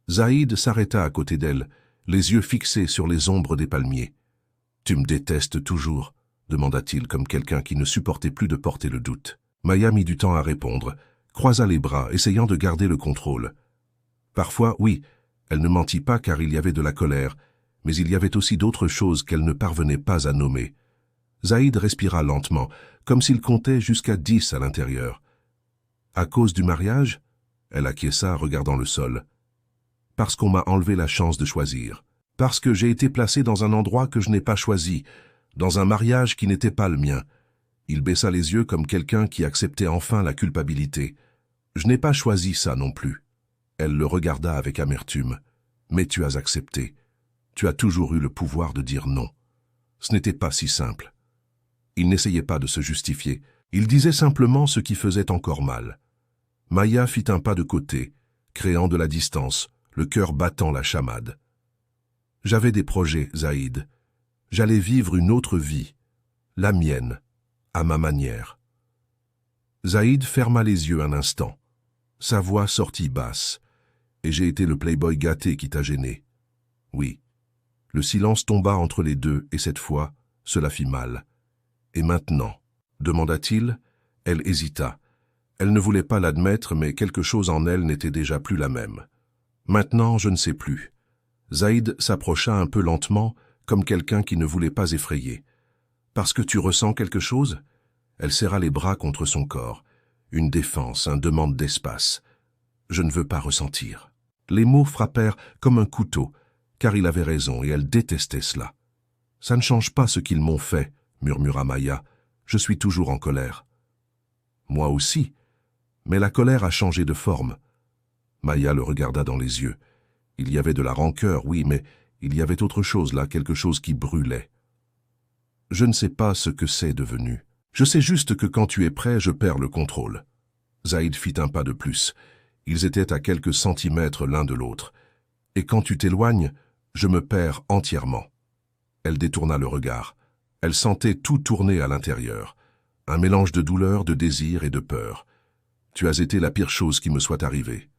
Zaïd s'arrêta à côté d'elle, les yeux fixés sur les ombres des palmiers. « Tu me détestes toujours ?» demanda-t-il comme quelqu'un qui ne supportait plus de porter le doute. Maya mit du temps à répondre, croisa les bras, essayant de garder le contrôle. Parfois, oui, elle ne mentit pas car il y avait de la colère, mais il y avait aussi d'autres choses qu'elle ne parvenait pas à nommer. Zaïd respira lentement, comme s'il comptait jusqu'à 10 à l'intérieur. « À cause du mariage ?» Elle acquiesça, regardant le sol. « Parce qu'on m'a enlevé la chance de choisir. Parce que j'ai été placé dans un endroit que je n'ai pas choisi, dans un mariage qui n'était pas le mien. » Il baissa les yeux comme quelqu'un qui acceptait enfin la culpabilité. « Je n'ai pas choisi ça non plus. » Elle le regarda avec amertume. « Mais tu as accepté. Tu as toujours eu le pouvoir de dire non. Ce n'était pas si simple. » Il n'essayait pas de se justifier. Il disait simplement ce qui faisait encore mal. Maya fit un pas de côté, créant de la distance, le cœur battant la chamade. « J'avais des projets, Zaïd. J'allais vivre une autre vie, la mienne, à ma manière. » Zaïd ferma les yeux un instant. Sa voix sortit basse. « Et j'ai été le playboy gâté qui t'a gêné. » Oui. Le silence tomba entre les deux et cette fois, cela fit mal. « Et maintenant ?» demanda-t-il. Elle hésita. Elle ne voulait pas l'admettre, mais quelque chose en elle n'était déjà plus la même. « Maintenant, je ne sais plus. » Zaïd s'approcha un peu lentement, comme quelqu'un qui ne voulait pas effrayer. « Parce que tu ressens quelque chose ?» Elle serra les bras contre son corps. Une défense, une demande d'espace. « Je ne veux pas ressentir. » Les mots frappèrent comme un couteau, car il avait raison et elle détestait cela. « Ça ne change pas ce qu'ils m'ont fait, » murmura Maya. « Je suis toujours en colère. »« Moi aussi. Mais la colère a changé de forme. » Maya le regarda dans les yeux. Il y avait de la rancœur, oui, mais il y avait autre chose là, quelque chose qui brûlait. « Je ne sais pas ce que c'est devenu. Je sais juste que quand tu es prêt, je perds le contrôle. » Zaïd fit un pas de plus. Ils étaient à quelques centimètres l'un de l'autre. « Et quand tu t'éloignes, je me perds entièrement. » Elle détourna le regard. Elle sentait tout tourner à l'intérieur. Un mélange de douleur, de désir et de peur. « Tu as été la pire chose qui me soit arrivée. »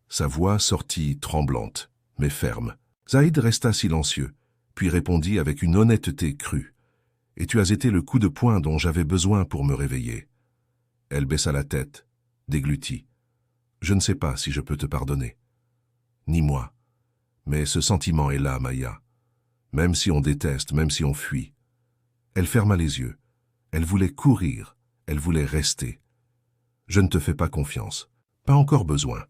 Sa voix sortit tremblante, mais ferme. Zaïd resta silencieux, puis répondit avec une honnêteté crue. « Et tu as été le coup de poing dont j'avais besoin pour me réveiller. » Elle baissa la tête, déglutit. « Je ne sais pas si je peux te pardonner. » Ni moi. Mais ce sentiment est là, Maya. Même si on déteste, même si on fuit. Elle ferma les yeux. Elle voulait courir. Elle voulait rester. « Je ne te fais pas confiance. Pas encore besoin. »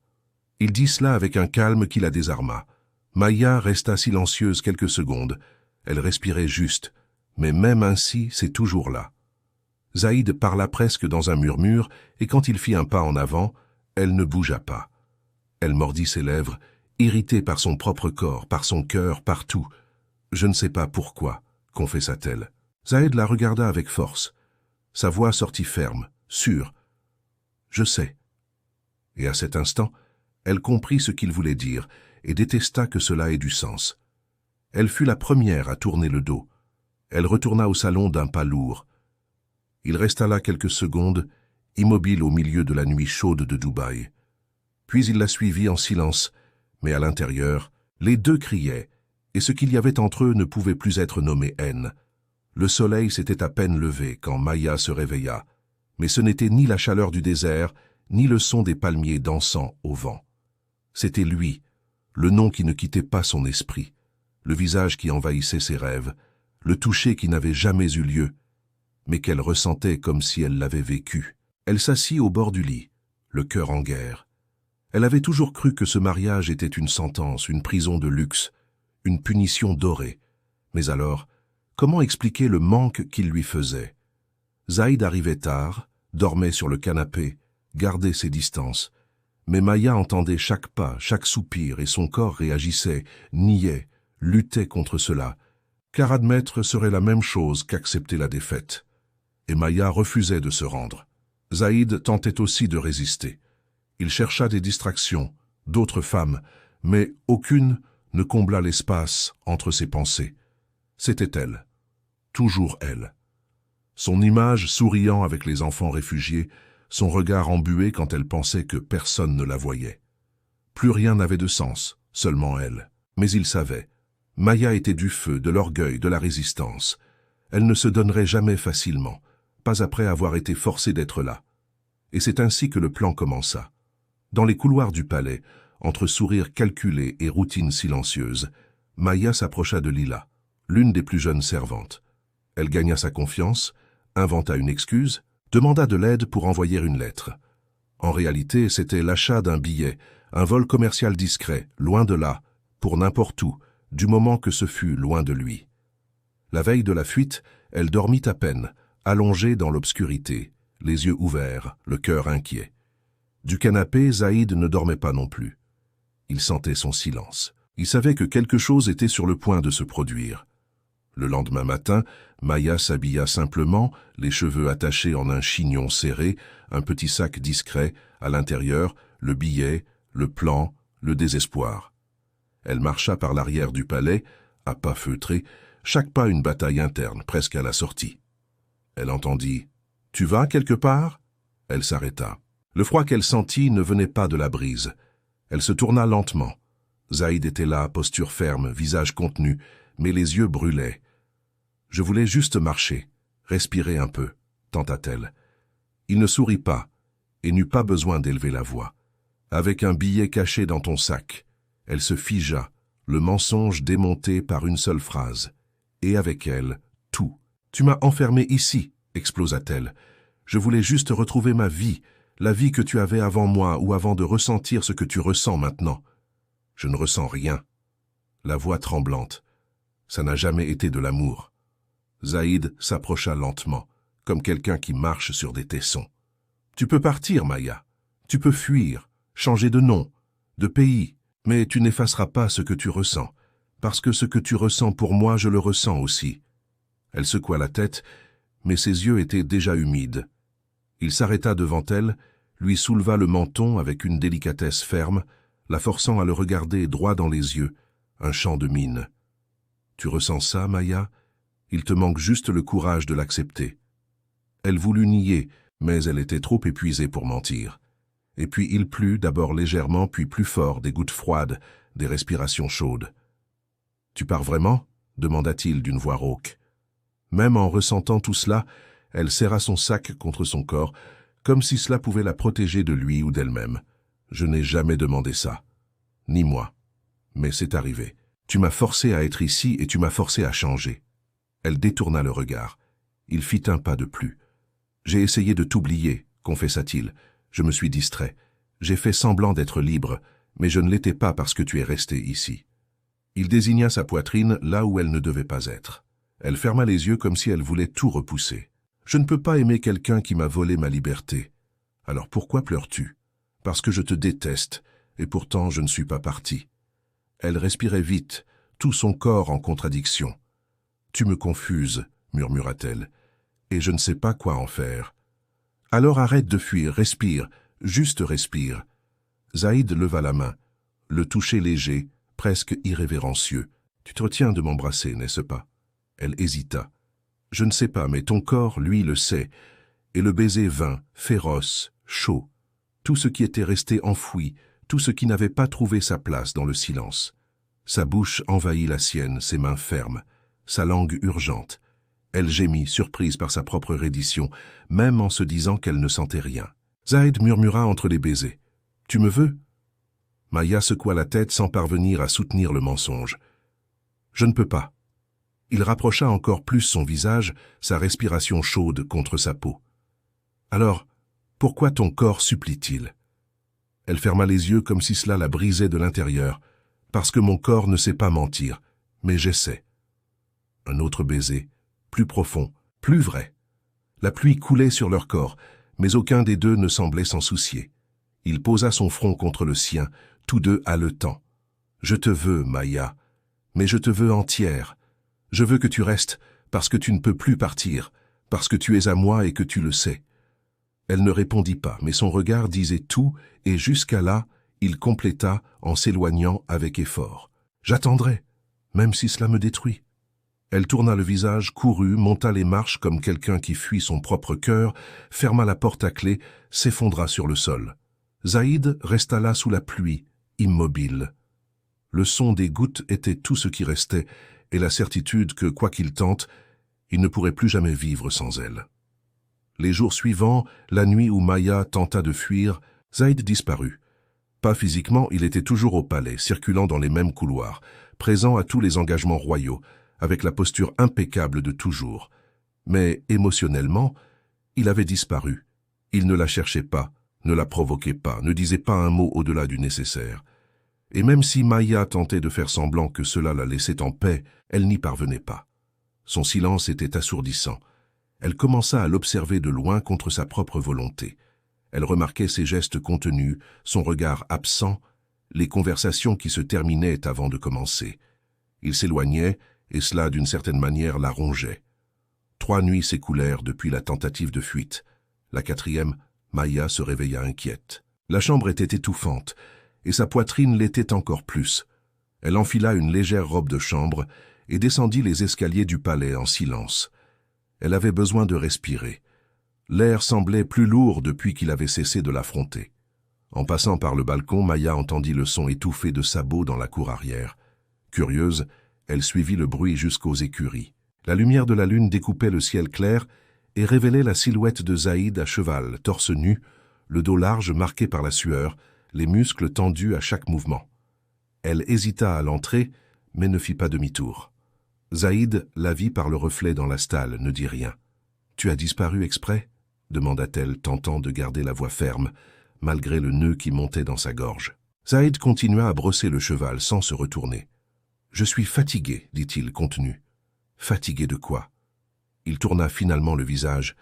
Il dit cela avec un calme qui la désarma. Maya resta silencieuse quelques secondes. Elle respirait juste, mais même ainsi, c'est toujours là. Zaïd parla presque dans un murmure, et quand il fit un pas en avant, elle ne bougea pas. Elle mordit ses lèvres, irritée par son propre corps, par son cœur, partout. « Je ne sais pas pourquoi », confessa-t-elle. Zaïd la regarda avec force. Sa voix sortit ferme, sûre. « Je sais. » Et à cet instant, elle comprit ce qu'il voulait dire et détesta que cela ait du sens. Elle fut la première à tourner le dos. Elle retourna au salon d'un pas lourd. Il resta là quelques secondes, immobile au milieu de la nuit chaude de Dubaï. Puis il la suivit en silence, mais à l'intérieur, les deux criaient, et ce qu'il y avait entre eux ne pouvait plus être nommé haine. Le soleil s'était à peine levé quand Maya se réveilla, mais ce n'était ni la chaleur du désert, ni le son des palmiers dansant au vent. C'était lui, le nom qui ne quittait pas son esprit, le visage qui envahissait ses rêves, le toucher qui n'avait jamais eu lieu, mais qu'elle ressentait comme si elle l'avait vécu. Elle s'assit au bord du lit, le cœur en guerre. Elle avait toujours cru que ce mariage était une sentence, une prison de luxe, une punition dorée. Mais alors, Comment expliquer le manque qu'il lui faisait? Zaïd arrivait tard, dormait sur le canapé, gardait ses distances. Mais Maya entendait chaque pas, chaque soupir, et son corps réagissait, niait, luttait contre cela, car admettre serait la même chose qu'accepter la défaite. Et Maya refusait de se rendre. Zaïd tentait aussi de résister. Il chercha des distractions, d'autres femmes, mais aucune ne combla l'espace entre ses pensées. C'était elle, toujours elle. Son image souriant avec les enfants réfugiés, son regard embué quand elle pensait que personne ne la voyait. Plus rien n'avait de sens, seulement elle. Mais il savait. Maya était du feu, de l'orgueil, de la résistance. Elle ne se donnerait jamais facilement, pas après avoir été forcée d'être là. Et c'est ainsi que le plan commença. Dans les couloirs du palais, entre sourires calculés et routines silencieuses, Maya s'approcha de Lila, l'une des plus jeunes servantes. Elle gagna sa confiance, inventa une excuse, demanda de l'aide pour envoyer une lettre. En réalité, c'était l'achat d'un billet, un vol commercial discret, loin de là, pour n'importe où, du moment que ce fut loin de lui. La veille de la fuite, elle dormit à peine, allongée dans l'obscurité, les yeux ouverts, le cœur inquiet. Du canapé, Zaïd ne dormait pas non plus. Il sentait son silence. Il savait que quelque chose était sur le point de se produire. Le lendemain matin, Maya s'habilla simplement, les cheveux attachés en un chignon serré, un petit sac discret, à l'intérieur, le billet, le plan, le désespoir. Elle marcha par l'arrière du palais, à pas feutrés, chaque pas une bataille interne, presque à la sortie. Elle entendit « Tu vas quelque part ?» Elle s'arrêta. Le froid qu'elle sentit ne venait pas de la brise. Elle se tourna lentement. Zaïd était là, posture ferme, visage contenu, mais les yeux brûlaient. « Je voulais juste marcher, respirer un peu », tenta-t-elle. Il ne sourit pas, et n'eut pas besoin d'élever la voix. Avec un billet caché dans ton sac, elle se figea, le mensonge démonté par une seule phrase. Et avec elle, tout. « Tu m'as enfermée ici », explosa-t-elle. « Je voulais juste retrouver ma vie, la vie que tu avais avant moi ou avant de ressentir ce que tu ressens maintenant. Je ne ressens rien. » La voix tremblante. Ça n'a jamais été de l'amour. Zaïd s'approcha lentement, comme quelqu'un qui marche sur des tessons. « Tu peux partir, Maya. Tu peux fuir, changer de nom, de pays, mais tu n'effaceras pas ce que tu ressens, parce que ce que tu ressens pour moi, je le ressens aussi. » Elle secoua la tête, mais ses yeux étaient déjà humides. Il s'arrêta devant elle, lui souleva le menton avec une délicatesse ferme, la forçant à le regarder droit dans les yeux, un chant de mine. « Tu ressens ça, Maya? Il te manque juste le courage de l'accepter. » Elle voulut nier, mais elle était trop épuisée pour mentir. Et puis il plut, d'abord légèrement, puis plus fort, des gouttes froides, des respirations chaudes. « Tu pars vraiment ?» demanda-t-il d'une voix rauque. Même en ressentant tout cela, elle serra son sac contre son corps, comme si cela pouvait la protéger de lui ou d'elle-même. « Je n'ai jamais demandé ça. Ni moi. Mais c'est arrivé. Tu m'as forcé à être ici et tu m'as forcé à changer. » Elle détourna le regard. Il fit un pas de plus. « J'ai essayé de t'oublier, confessa-t-il. Je me suis distrait. J'ai fait semblant d'être libre, mais je ne l'étais pas parce que tu es resté ici. » Il désigna sa poitrine là où elle ne devait pas être. Elle ferma les yeux comme si elle voulait tout repousser. « Je ne peux pas aimer quelqu'un qui m'a volé ma liberté. Alors pourquoi pleures-tu? Parce que je te déteste, et pourtant je ne suis pas partie. » Elle respirait vite, tout son corps en contradiction. « Tu me confuses, » murmura-t-elle, « et je ne sais pas quoi en faire. » « Alors arrête de fuir, respire, juste respire. » Zaïd leva la main, le toucher léger, presque irrévérencieux. « Tu te retiens de m'embrasser, n'est-ce pas ?» Elle hésita. « Je ne sais pas, mais ton corps, lui, le sait. » Et le baiser vint, féroce, chaud. Tout ce qui était resté enfoui, tout ce qui n'avait pas trouvé sa place dans le silence. Sa bouche envahit la sienne, ses mains fermes, sa langue urgente. Elle gémit, surprise par sa propre reddition, même en se disant qu'elle ne sentait rien. Zaïd murmura entre les baisers. « Tu me veux ?» Maya secoua la tête sans parvenir à soutenir le mensonge. « Je ne peux pas. » Il rapprocha encore plus son visage, sa respiration chaude contre sa peau. « Alors, pourquoi ton corps supplie-t-il » Elle ferma les yeux comme si cela la brisait de l'intérieur. « Parce que mon corps ne sait pas mentir, mais j'essaie. » Un autre baiser, plus profond, plus vrai. La pluie coulait sur leur corps, mais aucun des deux ne semblait s'en soucier. Il posa son front contre le sien, tous deux haletants. « Je te veux, Maya, mais je te veux entière. Je veux que tu restes, parce que tu ne peux plus partir, parce que tu es à moi et que tu le sais. » Elle ne répondit pas, mais son regard disait tout, et jusqu'à là, il compléta en s'éloignant avec effort. « J'attendrai, même si cela me détruit. » Elle tourna le visage, courut, monta les marches comme quelqu'un qui fuit son propre cœur, ferma la porte à clé, s'effondra sur le sol. Zaïd resta là sous la pluie, immobile. Le son des gouttes était tout ce qui restait, et la certitude que, quoi qu'il tente, il ne pourrait plus jamais vivre sans elle. Les jours suivants, la nuit où Maya tenta de fuir, Zaïd disparut. Pas physiquement, il était toujours au palais, circulant dans les mêmes couloirs, présent à tous les engagements royaux, avec la posture impeccable de toujours. Mais émotionnellement, il avait disparu. Il ne la cherchait pas, ne la provoquait pas, ne disait pas un mot au-delà du nécessaire. Et même si Maya tentait de faire semblant que cela la laissait en paix, elle n'y parvenait pas. Son silence était assourdissant. Elle commença à l'observer de loin contre sa propre volonté. Elle remarquait ses gestes contenus, son regard absent, les conversations qui se terminaient avant de commencer. Il s'éloignait, et cela, d'une certaine manière, la rongeait. 3 nuits s'écoulèrent depuis la tentative de fuite. La 4e, Maya se réveilla inquiète. La chambre était étouffante, et sa poitrine l'était encore plus. Elle enfila une légère robe de chambre et descendit les escaliers du palais en silence. Elle avait besoin de respirer. L'air semblait plus lourd depuis qu'il avait cessé de l'affronter. En passant par le balcon, Maya entendit le son étouffé de sabots dans la cour arrière. Curieuse, elle suivit le bruit jusqu'aux écuries. La lumière de la lune découpait le ciel clair et révélait la silhouette de Zaïd à cheval, torse nu, le dos large marqué par la sueur, les muscles tendus à chaque mouvement. Elle hésita à l'entrée, mais ne fit pas demi-tour. Zaïd la vit par le reflet dans la stalle, ne dit rien. « Tu as disparu exprès ?» demanda-t-elle, tentant de garder la voix ferme, malgré le nœud qui montait dans sa gorge. Zaïd continua à brosser le cheval sans se retourner. « Je suis fatigué, dit-il contenu. »« Fatigué de quoi ?» Il tourna finalement le visage,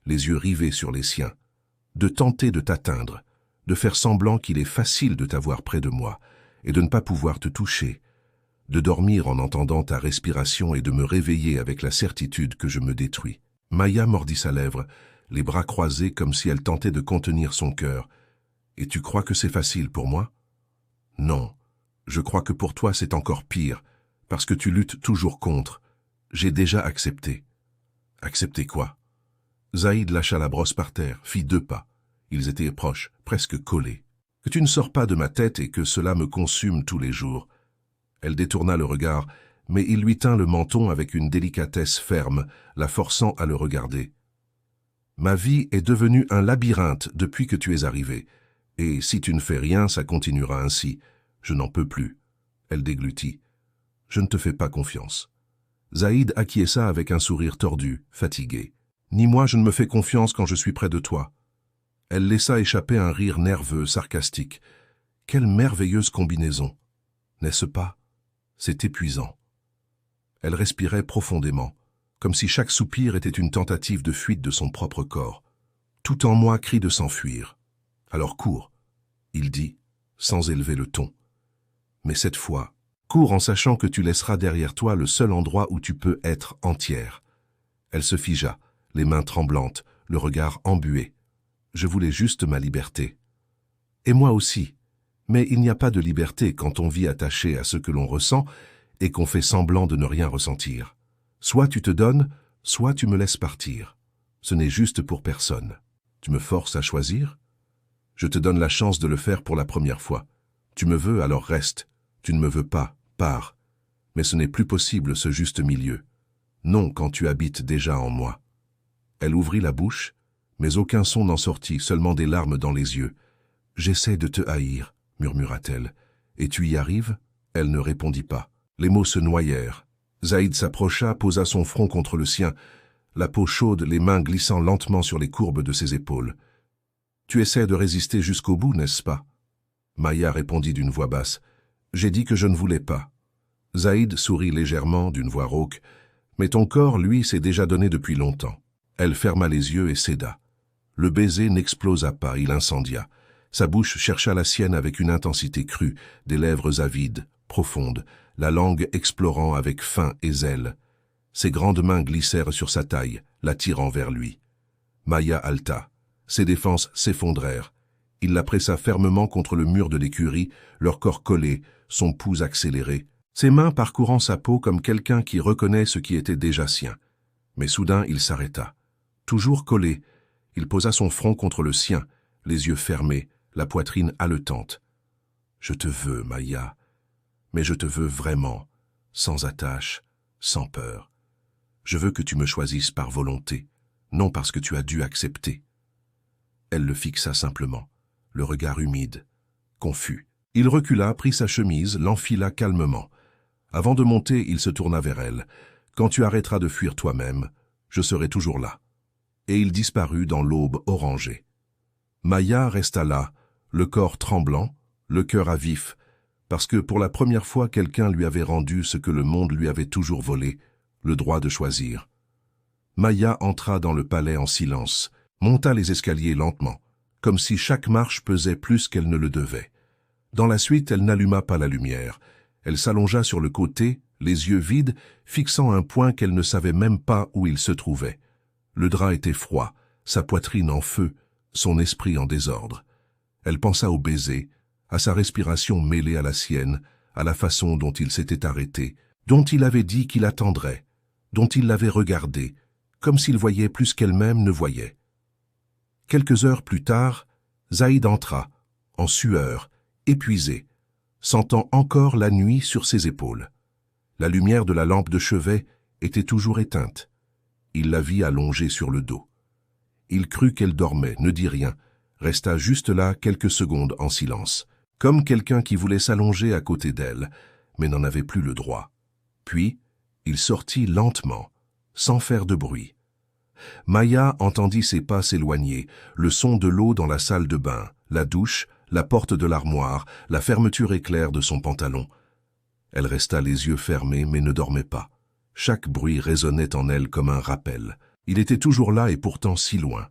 les yeux rivés sur les siens. « De tenter de t'atteindre, de faire semblant qu'il est facile de t'avoir près de moi, et de ne pas pouvoir te toucher, de dormir en entendant ta respiration et de me réveiller avec la certitude que je me détruis. » Maya mordit sa lèvre, les bras croisés comme si elle tentait de contenir son cœur. « Et tu crois que c'est facile pour moi ?»« Non. Je crois que pour toi c'est encore pire, parce que tu luttes toujours contre. J'ai déjà accepté. » « Accepter quoi ?» Zaïd lâcha la brosse par terre, fit 2 pas. Ils étaient proches, presque collés. « Que tu ne sors pas de ma tête et que cela me consume tous les jours. » Elle détourna le regard, mais il lui tint le menton avec une délicatesse ferme, la forçant à le regarder. « Ma vie est devenue un labyrinthe depuis que tu es arrivé, et si tu ne fais rien, ça continuera ainsi. Je n'en peux plus. » Elle déglutit. « Je ne te fais pas confiance. » Zaïd acquiesça avec un sourire tordu, fatigué. « Ni moi je ne me fais confiance quand je suis près de toi. » Elle laissa échapper un rire nerveux, sarcastique. Quelle merveilleuse combinaison, n'est-ce pas? C'est épuisant. Elle respirait profondément, comme si chaque soupir était une tentative de fuite de son propre corps. Tout en moi crie de s'enfuir. Alors cours, il dit, sans élever le ton. Mais cette fois, cours en sachant que tu laisseras derrière toi le seul endroit où tu peux être entière. Elle se figea, les mains tremblantes, le regard embué. Je voulais juste ma liberté. Et moi aussi. Mais il n'y a pas de liberté quand on vit attaché à ce que l'on ressent et qu'on fait semblant de ne rien ressentir. Soit tu te donnes, soit tu me laisses partir. Ce n'est juste pour personne. Tu me forces à choisir? Je te donne la chance de le faire pour la première fois. Tu me veux, alors reste. Tu ne me veux pas, pars. Mais ce n'est plus possible, ce juste milieu. Non, quand tu habites déjà en moi. Elle ouvrit la bouche, mais aucun son n'en sortit, seulement des larmes dans les yeux. « J'essaie de te haïr, » murmura-t-elle. « Et tu y arrives ?» Elle ne répondit pas. Les mots se noyèrent. Zaïd s'approcha, posa son front contre le sien, la peau chaude, les mains glissant lentement sur les courbes de ses épaules. « Tu essaies de résister jusqu'au bout, n'est-ce pas ?» Maya répondit d'une voix basse. « J'ai dit que je ne voulais pas. » Zaïd sourit légèrement, d'une voix rauque. Mais ton corps, lui, s'est déjà donné depuis longtemps. Elle ferma les yeux et céda. Le baiser n'explosa pas, il incendia. Sa bouche chercha la sienne avec une intensité crue, des lèvres avides, profondes, la langue explorant avec faim et zèle. Ses grandes mains glissèrent sur sa taille, l'attirant vers lui. Maya haleta. Ses défenses s'effondrèrent. Il la pressa fermement contre le mur de l'écurie, leur corps collé, son pouls accéléré, ses mains parcourant sa peau comme quelqu'un qui reconnaît ce qui était déjà sien. Mais soudain, il s'arrêta. Toujours collé, il posa son front contre le sien, les yeux fermés, la poitrine haletante. « Je te veux, Maya, mais je te veux vraiment, sans attache, sans peur. Je veux que tu me choisisses par volonté, non parce que tu as dû accepter. » Elle le fixa simplement, le regard humide, confus. Il recula, prit sa chemise, l'enfila calmement. Avant de monter, il se tourna vers elle. « Quand tu arrêteras de fuir toi-même, je serai toujours là. » Et il disparut dans l'aube orangée. Maya resta là, le corps tremblant, le cœur à vif, parce que pour la première fois quelqu'un lui avait rendu ce que le monde lui avait toujours volé, le droit de choisir. Maya entra dans le palais en silence, monta les escaliers lentement, comme si chaque marche pesait plus qu'elle ne le devait. Dans la suite, elle n'alluma pas la lumière. Elle s'allongea sur le côté, les yeux vides, fixant un point qu'elle ne savait même pas où il se trouvait. Le drap était froid, sa poitrine en feu, son esprit en désordre. Elle pensa au baiser, à sa respiration mêlée à la sienne, à la façon dont il s'était arrêté, dont il avait dit qu'il attendrait, dont il l'avait regardée, comme s'il voyait plus qu'elle-même ne voyait. Quelques heures plus tard, Zaïd entra, en sueur, épuisé, sentant encore la nuit sur ses épaules. La lumière de la lampe de chevet était toujours éteinte. Il la vit allongée sur le dos. Il crut qu'elle dormait, ne dit rien, resta juste là quelques secondes en silence, comme quelqu'un qui voulait s'allonger à côté d'elle, mais n'en avait plus le droit. Puis, il sortit lentement, sans faire de bruit. Maya entendit ses pas s'éloigner, le son de l'eau dans la salle de bain, la douche, la porte de l'armoire, la fermeture éclair de son pantalon. Elle resta les yeux fermés mais ne dormait pas. Chaque bruit résonnait en elle comme un rappel. Il était toujours là et pourtant si loin.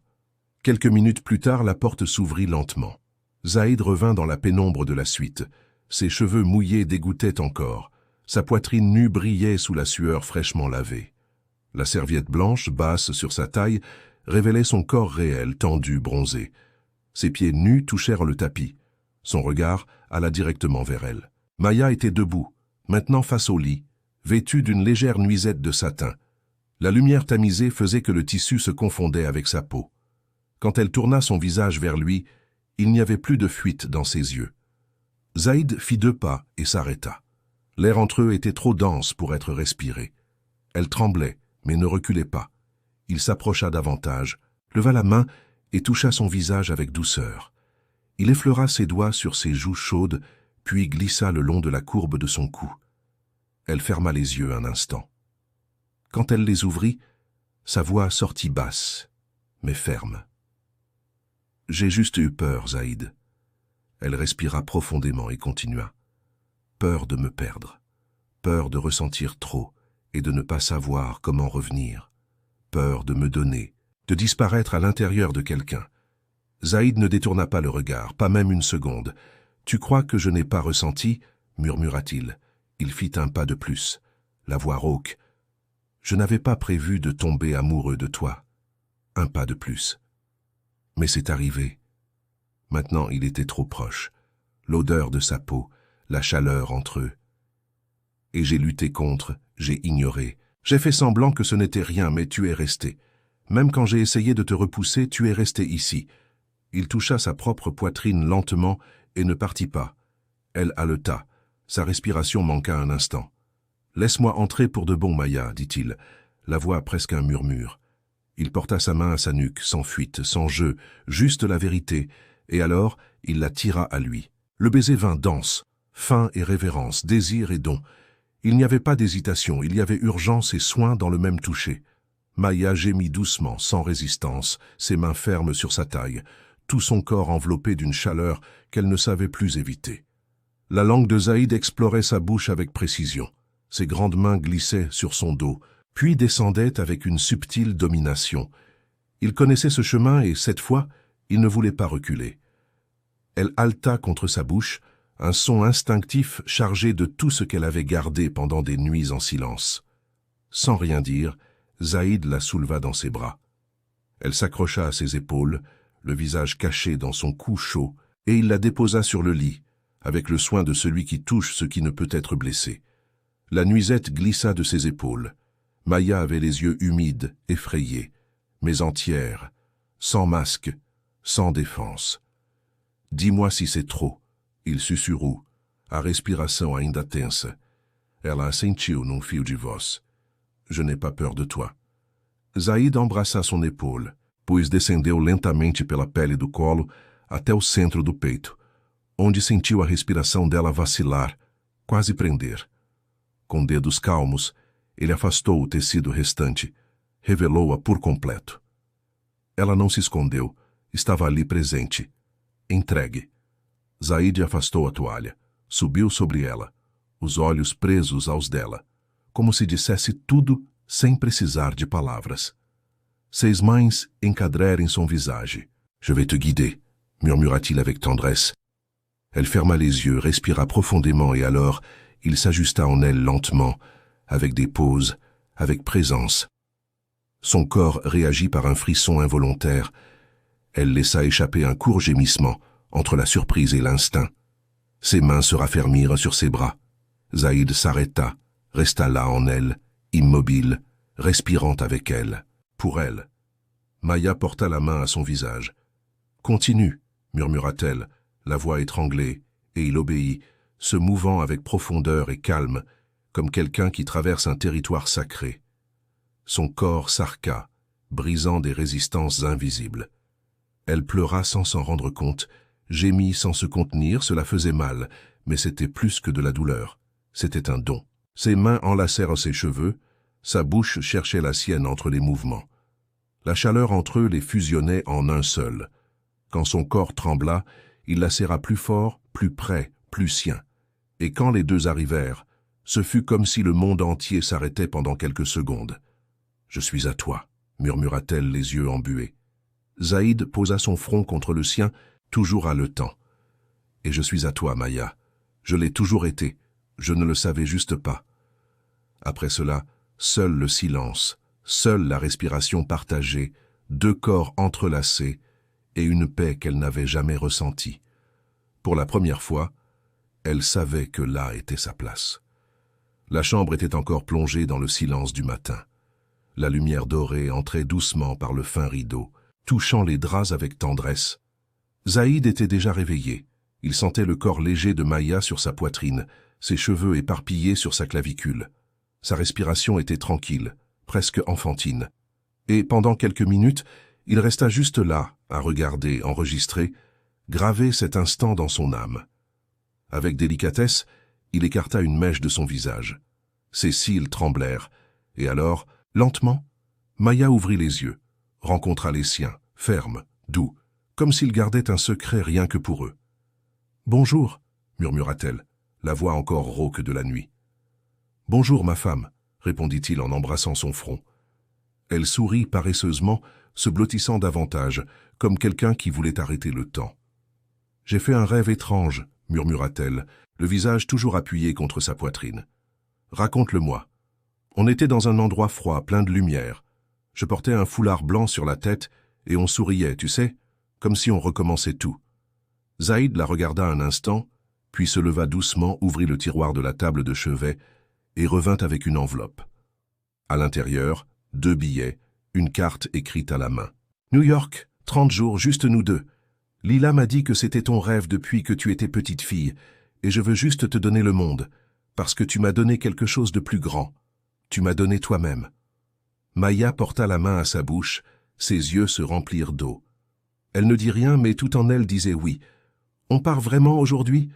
Quelques minutes plus tard, la porte s'ouvrit lentement. Zaïd revint dans la pénombre de la suite. Ses cheveux mouillés dégoûtaient encore. Sa poitrine nue brillait sous la sueur fraîchement lavée. La serviette blanche, basse sur sa taille, révélait son corps réel, tendu, bronzé. Ses pieds nus touchèrent le tapis. Son regard alla directement vers elle. Maya était debout, maintenant face au lit, vêtue d'une légère nuisette de satin. La lumière tamisée faisait que le tissu se confondait avec sa peau. Quand elle tourna son visage vers lui, il n'y avait plus de fuite dans ses yeux. Zaïd fit 2 pas et s'arrêta. L'air entre eux était trop dense pour être respiré. Elle tremblait, mais ne reculait pas. Il s'approcha davantage, leva la main et toucha son visage avec douceur. Il effleura ses doigts sur ses joues chaudes, puis glissa le long de la courbe de son cou. Elle ferma les yeux un instant. Quand elle les ouvrit, sa voix sortit basse, mais ferme. « J'ai juste eu peur, Zaïd. » Elle respira profondément et continua. « Peur de me perdre, peur de ressentir trop et de ne pas savoir comment revenir, peur de me donner, de disparaître à l'intérieur de quelqu'un. » Zaïd ne détourna pas le regard, pas même une seconde. « Tu crois que je n'ai pas ressenti ?» murmura-t-il. Il fit un pas de plus, la voix rauque. « Je n'avais pas prévu de tomber amoureux de toi. » Un pas de plus. Mais c'est arrivé. Maintenant, il était trop proche. L'odeur de sa peau, la chaleur entre eux. Et j'ai lutté contre, j'ai ignoré. J'ai fait semblant que ce n'était rien, mais tu es resté. Même quand j'ai essayé de te repousser, tu es resté ici. Il toucha sa propre poitrine lentement et ne partit pas. Elle haleta. Sa respiration manqua un instant. « Laisse-moi entrer pour de bon, Maya, dit-il, la voix presque un murmure. Il porta sa main à sa nuque, sans fuite, sans jeu, juste la vérité, et alors il la tira à lui. Le baiser vint dense, fin et révérence, désir et don. Il n'y avait pas d'hésitation, il y avait urgence et soin dans le même toucher. Maya gémit doucement, sans résistance, ses mains fermes sur sa taille, tout son corps enveloppé d'une chaleur qu'elle ne savait plus éviter. La langue de Zaïd explorait sa bouche avec précision. Ses grandes mains glissaient sur son dos, puis descendait avec une subtile domination. Il connaissait ce chemin et, cette fois, il ne voulait pas reculer. Elle haleta contre sa bouche, un son instinctif chargé de tout ce qu'elle avait gardé pendant des nuits en silence. Sans rien dire, Zaïd la souleva dans ses bras. Elle s'accrocha à ses épaules, le visage caché dans son cou chaud, et il la déposa sur le lit, avec le soin de celui qui touche ce qui ne peut être blessé. La nuisette glissa de ses épaules. Maya avait les yeux humides, effrayés, mais entière, sans masque, sans défense. « Dis-moi si c'est trop », il sussurrou, a respiração ainda tensa. Ela assentiu num fio de voz. « Je n'ai pas peur de toi. » Zaïd embrassa son épaule, pois descendeu lentamente pela pele do colo até o centro do peito, onde sentiu a respiração dela vacilar, quase prender. Com dedos calmos, ele afastou o tecido restante, revelou-a por completo. Ela não se escondeu, estava ali presente, entregue. Zaïd afastou a toalha, subiu sobre ela, os olhos presos aos dela, como se dissesse tudo sem precisar de palavras. Ses mains encadrèrent son visage. « Je vais te guider », murmura-t-il avec tendresse. Elle ferma les yeux, respira profondément et alors il s'ajusta en elle lentement, avec des pauses, avec présence. Son corps réagit par un frisson involontaire. Elle laissa échapper un court gémissement entre la surprise et l'instinct. Ses mains se raffermirent sur ses bras. Zaïd s'arrêta, resta là en elle, immobile, respirant avec elle, pour elle. Maya porta la main à son visage. « Continue », murmura-t-elle, la voix étranglée, et il obéit, se mouvant avec profondeur et calme, comme quelqu'un qui traverse un territoire sacré. Son corps s'arqua, brisant des résistances invisibles. Elle pleura sans s'en rendre compte, gémit sans se contenir, cela faisait mal, mais c'était plus que de la douleur. C'était un don. Ses mains enlacèrent ses cheveux, sa bouche cherchait la sienne entre les mouvements. La chaleur entre eux les fusionnait en un seul. Quand son corps trembla, il la serra plus fort, plus près, plus sien. Et quand les deux arrivèrent, ce fut comme si le monde entier s'arrêtait pendant quelques secondes. « Je suis à toi », murmura-t-elle les yeux embués. Zaïd posa son front contre le sien, toujours haletant. « Et je suis à toi, Maya. Je l'ai toujours été. Je ne le savais juste pas. » Après cela, seul le silence, seule la respiration partagée, deux corps entrelacés et une paix qu'elle n'avait jamais ressentie. Pour la première fois, elle savait que là était sa place. La chambre était encore plongée dans le silence du matin. La lumière dorée entrait doucement par le fin rideau, touchant les draps avec tendresse. Zaïd était déjà réveillé. Il sentait le corps léger de Maya sur sa poitrine, ses cheveux éparpillés sur sa clavicule. Sa respiration était tranquille, presque enfantine. Et pendant quelques minutes, il resta juste là, à regarder, enregistrer, graver cet instant dans son âme. Avec délicatesse, il écarta une mèche de son visage. Ses cils tremblèrent, et alors, lentement, Maya ouvrit les yeux, rencontra les siens, fermes, doux, comme s'il gardait un secret rien que pour eux. « Bonjour », murmura-t-elle, la voix encore rauque de la nuit. « Bonjour, ma femme », répondit-il en embrassant son front. Elle sourit paresseusement, se blottissant davantage, comme quelqu'un qui voulait arrêter le temps. « J'ai fait un rêve étrange », murmura-t-elle, le visage toujours appuyé contre sa poitrine. « Raconte-le-moi. » On était dans un endroit froid, plein de lumière. Je portais un foulard blanc sur la tête et on souriait, tu sais, comme si on recommençait tout. Zaïd la regarda un instant, puis se leva doucement, ouvrit le tiroir de la table de chevet et revint avec une enveloppe. À l'intérieur, 2 billets, une carte écrite à la main. « New York, 30 jours, juste nous deux. Lila m'a dit que c'était ton rêve depuis que tu étais petite fille, et je veux juste te donner le monde, parce que tu m'as donné quelque chose de plus grand. Tu m'as donné toi-même. » Maya porta la main à sa bouche, ses yeux se remplirent d'eau. Elle ne dit rien, mais tout en elle disait oui. « On part vraiment aujourd'hui?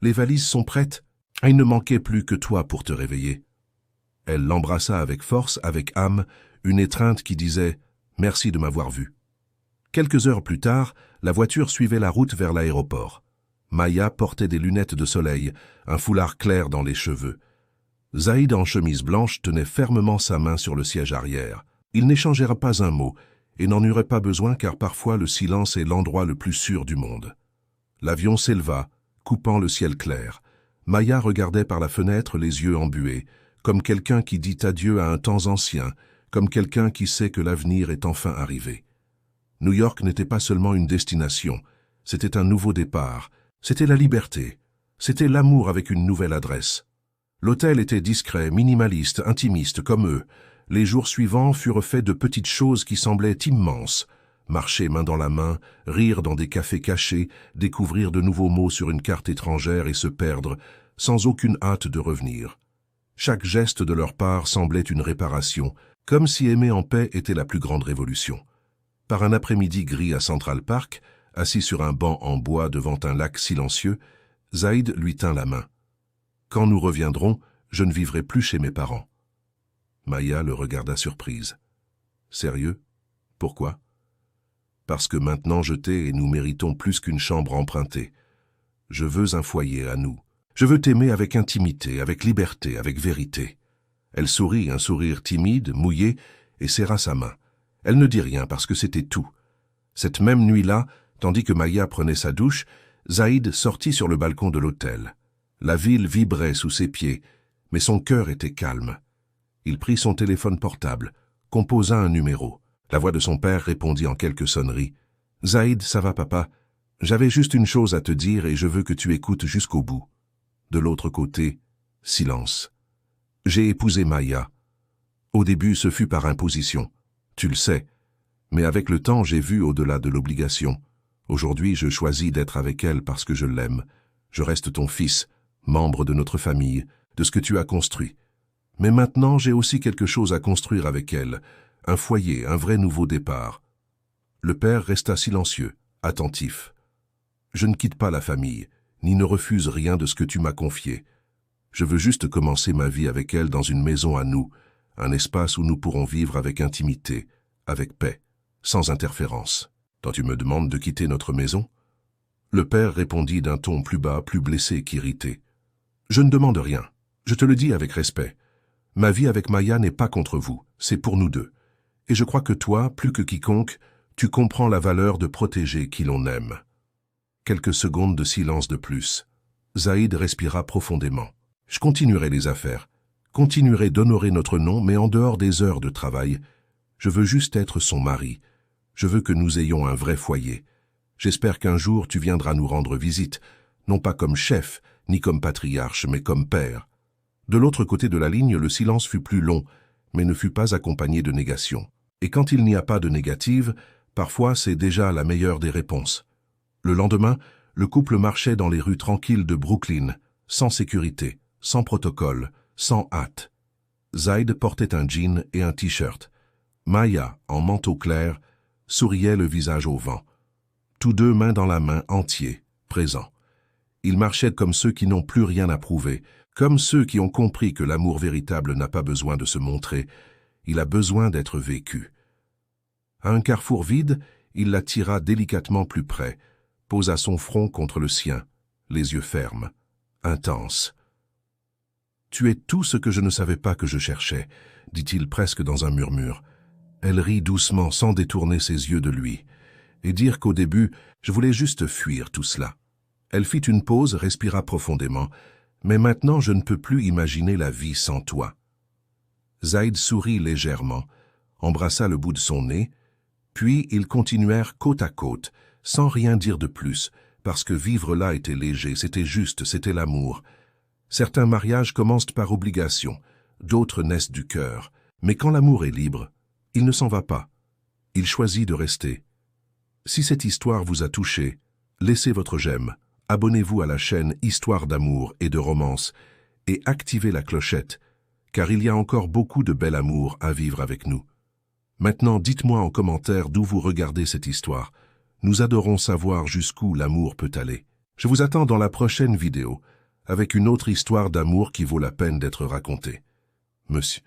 Les valises sont prêtes? Il ne manquait plus que toi pour te réveiller. » Elle l'embrassa avec force, avec âme, une étreinte qui disait « Merci de m'avoir vu. » Quelques heures plus tard, la voiture suivait la route vers l'aéroport. Maya portait des lunettes de soleil, un foulard clair dans les cheveux. Zaïd en chemise blanche tenait fermement sa main sur le siège arrière. Il n'échangera pas un mot, et n'en aurait pas besoin car parfois le silence est l'endroit le plus sûr du monde. L'avion s'éleva, coupant le ciel clair. Maya regardait par la fenêtre les yeux embués, comme quelqu'un qui dit adieu à un temps ancien, comme quelqu'un qui sait que l'avenir est enfin arrivé. New York n'était pas seulement une destination, c'était un nouveau départ, c'était la liberté, c'était l'amour avec une nouvelle adresse. L'hôtel était discret, minimaliste, intimiste, comme eux. Les jours suivants furent faits de petites choses qui semblaient immenses. Marcher main dans la main, rire dans des cafés cachés, découvrir de nouveaux mots sur une carte étrangère et se perdre, sans aucune hâte de revenir. Chaque geste de leur part semblait une réparation, comme si aimer en paix était la plus grande révolution. Par un après-midi gris à Central Park, assis sur un banc en bois devant un lac silencieux, Zaïd lui tint la main. « Quand nous reviendrons, je ne vivrai plus chez mes parents. » Maya le regarda surprise. « Sérieux? Pourquoi? » « Parce que maintenant je t'ai et nous méritons plus qu'une chambre empruntée. Je veux un foyer à nous. Je veux t'aimer avec intimité, avec liberté, avec vérité. » Elle sourit, un sourire timide, mouillé, et serra sa main. Elle ne dit rien parce que c'était tout. Cette même nuit-là, tandis que Maya prenait sa douche, Zaïd sortit sur le balcon de l'hôtel. La ville vibrait sous ses pieds, mais son cœur était calme. Il prit son téléphone portable, composa un numéro. La voix de son père répondit en quelques sonneries. « Zaïd, ça va papa? J'avais juste une chose à te dire et je veux que tu écoutes jusqu'au bout. » De l'autre côté, silence. « J'ai épousé Maya. Au début, ce fut par imposition. Tu le sais. Mais avec le temps, j'ai vu au-delà de l'obligation. Aujourd'hui, je choisis d'être avec elle parce que je l'aime. Je reste ton fils, membre de notre famille, de ce que tu as construit. Mais maintenant, j'ai aussi quelque chose à construire avec elle. Un foyer, un vrai nouveau départ. » Le père resta silencieux, attentif. « Je ne quitte pas la famille, ni ne refuse rien de ce que tu m'as confié. Je veux juste commencer ma vie avec elle dans une maison à nous, un espace où nous pourrons vivre avec intimité, avec paix, sans interférence. Quand tu me demandes de quitter notre maison ?» Le père répondit d'un ton plus bas, plus blessé qu'irrité. « Je ne demande rien. Je te le dis avec respect. Ma vie avec Maya n'est pas contre vous, c'est pour nous deux. Et je crois que toi, plus que quiconque, tu comprends la valeur de protéger qui l'on aime. » Quelques secondes de silence de plus. Zaïd respira profondément. « Je continuerai les affaires, continuerai d'honorer notre nom, mais en dehors des heures de travail. Je veux juste être son mari. Je veux que nous ayons un vrai foyer. J'espère qu'un jour tu viendras nous rendre visite, non pas comme chef, ni comme patriarche, mais comme père. » De l'autre côté de la ligne, le silence fut plus long, mais ne fut pas accompagné de négation. Et quand il n'y a pas de négative, parfois c'est déjà la meilleure des réponses. Le lendemain, le couple marchait dans les rues tranquilles de Brooklyn, sans sécurité, sans protocole, sans hâte. Zaïd portait un jean et un t-shirt. Maya, en manteau clair, souriait le visage au vent. Tous deux main dans la main, entiers, présents. Ils marchaient comme ceux qui n'ont plus rien à prouver, comme ceux qui ont compris que l'amour véritable n'a pas besoin de se montrer, il a besoin d'être vécu. À un carrefour vide, il la tira délicatement plus près, posa son front contre le sien, les yeux fermes, intenses. « Tu es tout ce que je ne savais pas que je cherchais », dit-il presque dans un murmure. Elle rit doucement sans détourner ses yeux de lui, et dire qu'au début, je voulais juste fuir tout cela. Elle fit une pause, respira profondément. « Mais maintenant, je ne peux plus imaginer la vie sans toi. » Zaïd sourit légèrement, embrassa le bout de son nez, puis ils continuèrent côte à côte, sans rien dire de plus, parce que vivre là était léger, c'était juste, c'était l'amour. Certains mariages commencent par obligation, d'autres naissent du cœur, mais quand l'amour est libre, il ne s'en va pas. Il choisit de rester. Si cette histoire vous a touché, laissez votre j'aime. Abonnez-vous à la chaîne Histoire d'amour et de romance et activez la clochette, car il y a encore beaucoup de bel amour à vivre avec nous. Maintenant, dites-moi en commentaire d'où vous regardez cette histoire. Nous adorons savoir jusqu'où l'amour peut aller. Je vous attends dans la prochaine vidéo avec une autre histoire d'amour qui vaut la peine d'être racontée. Monsieur.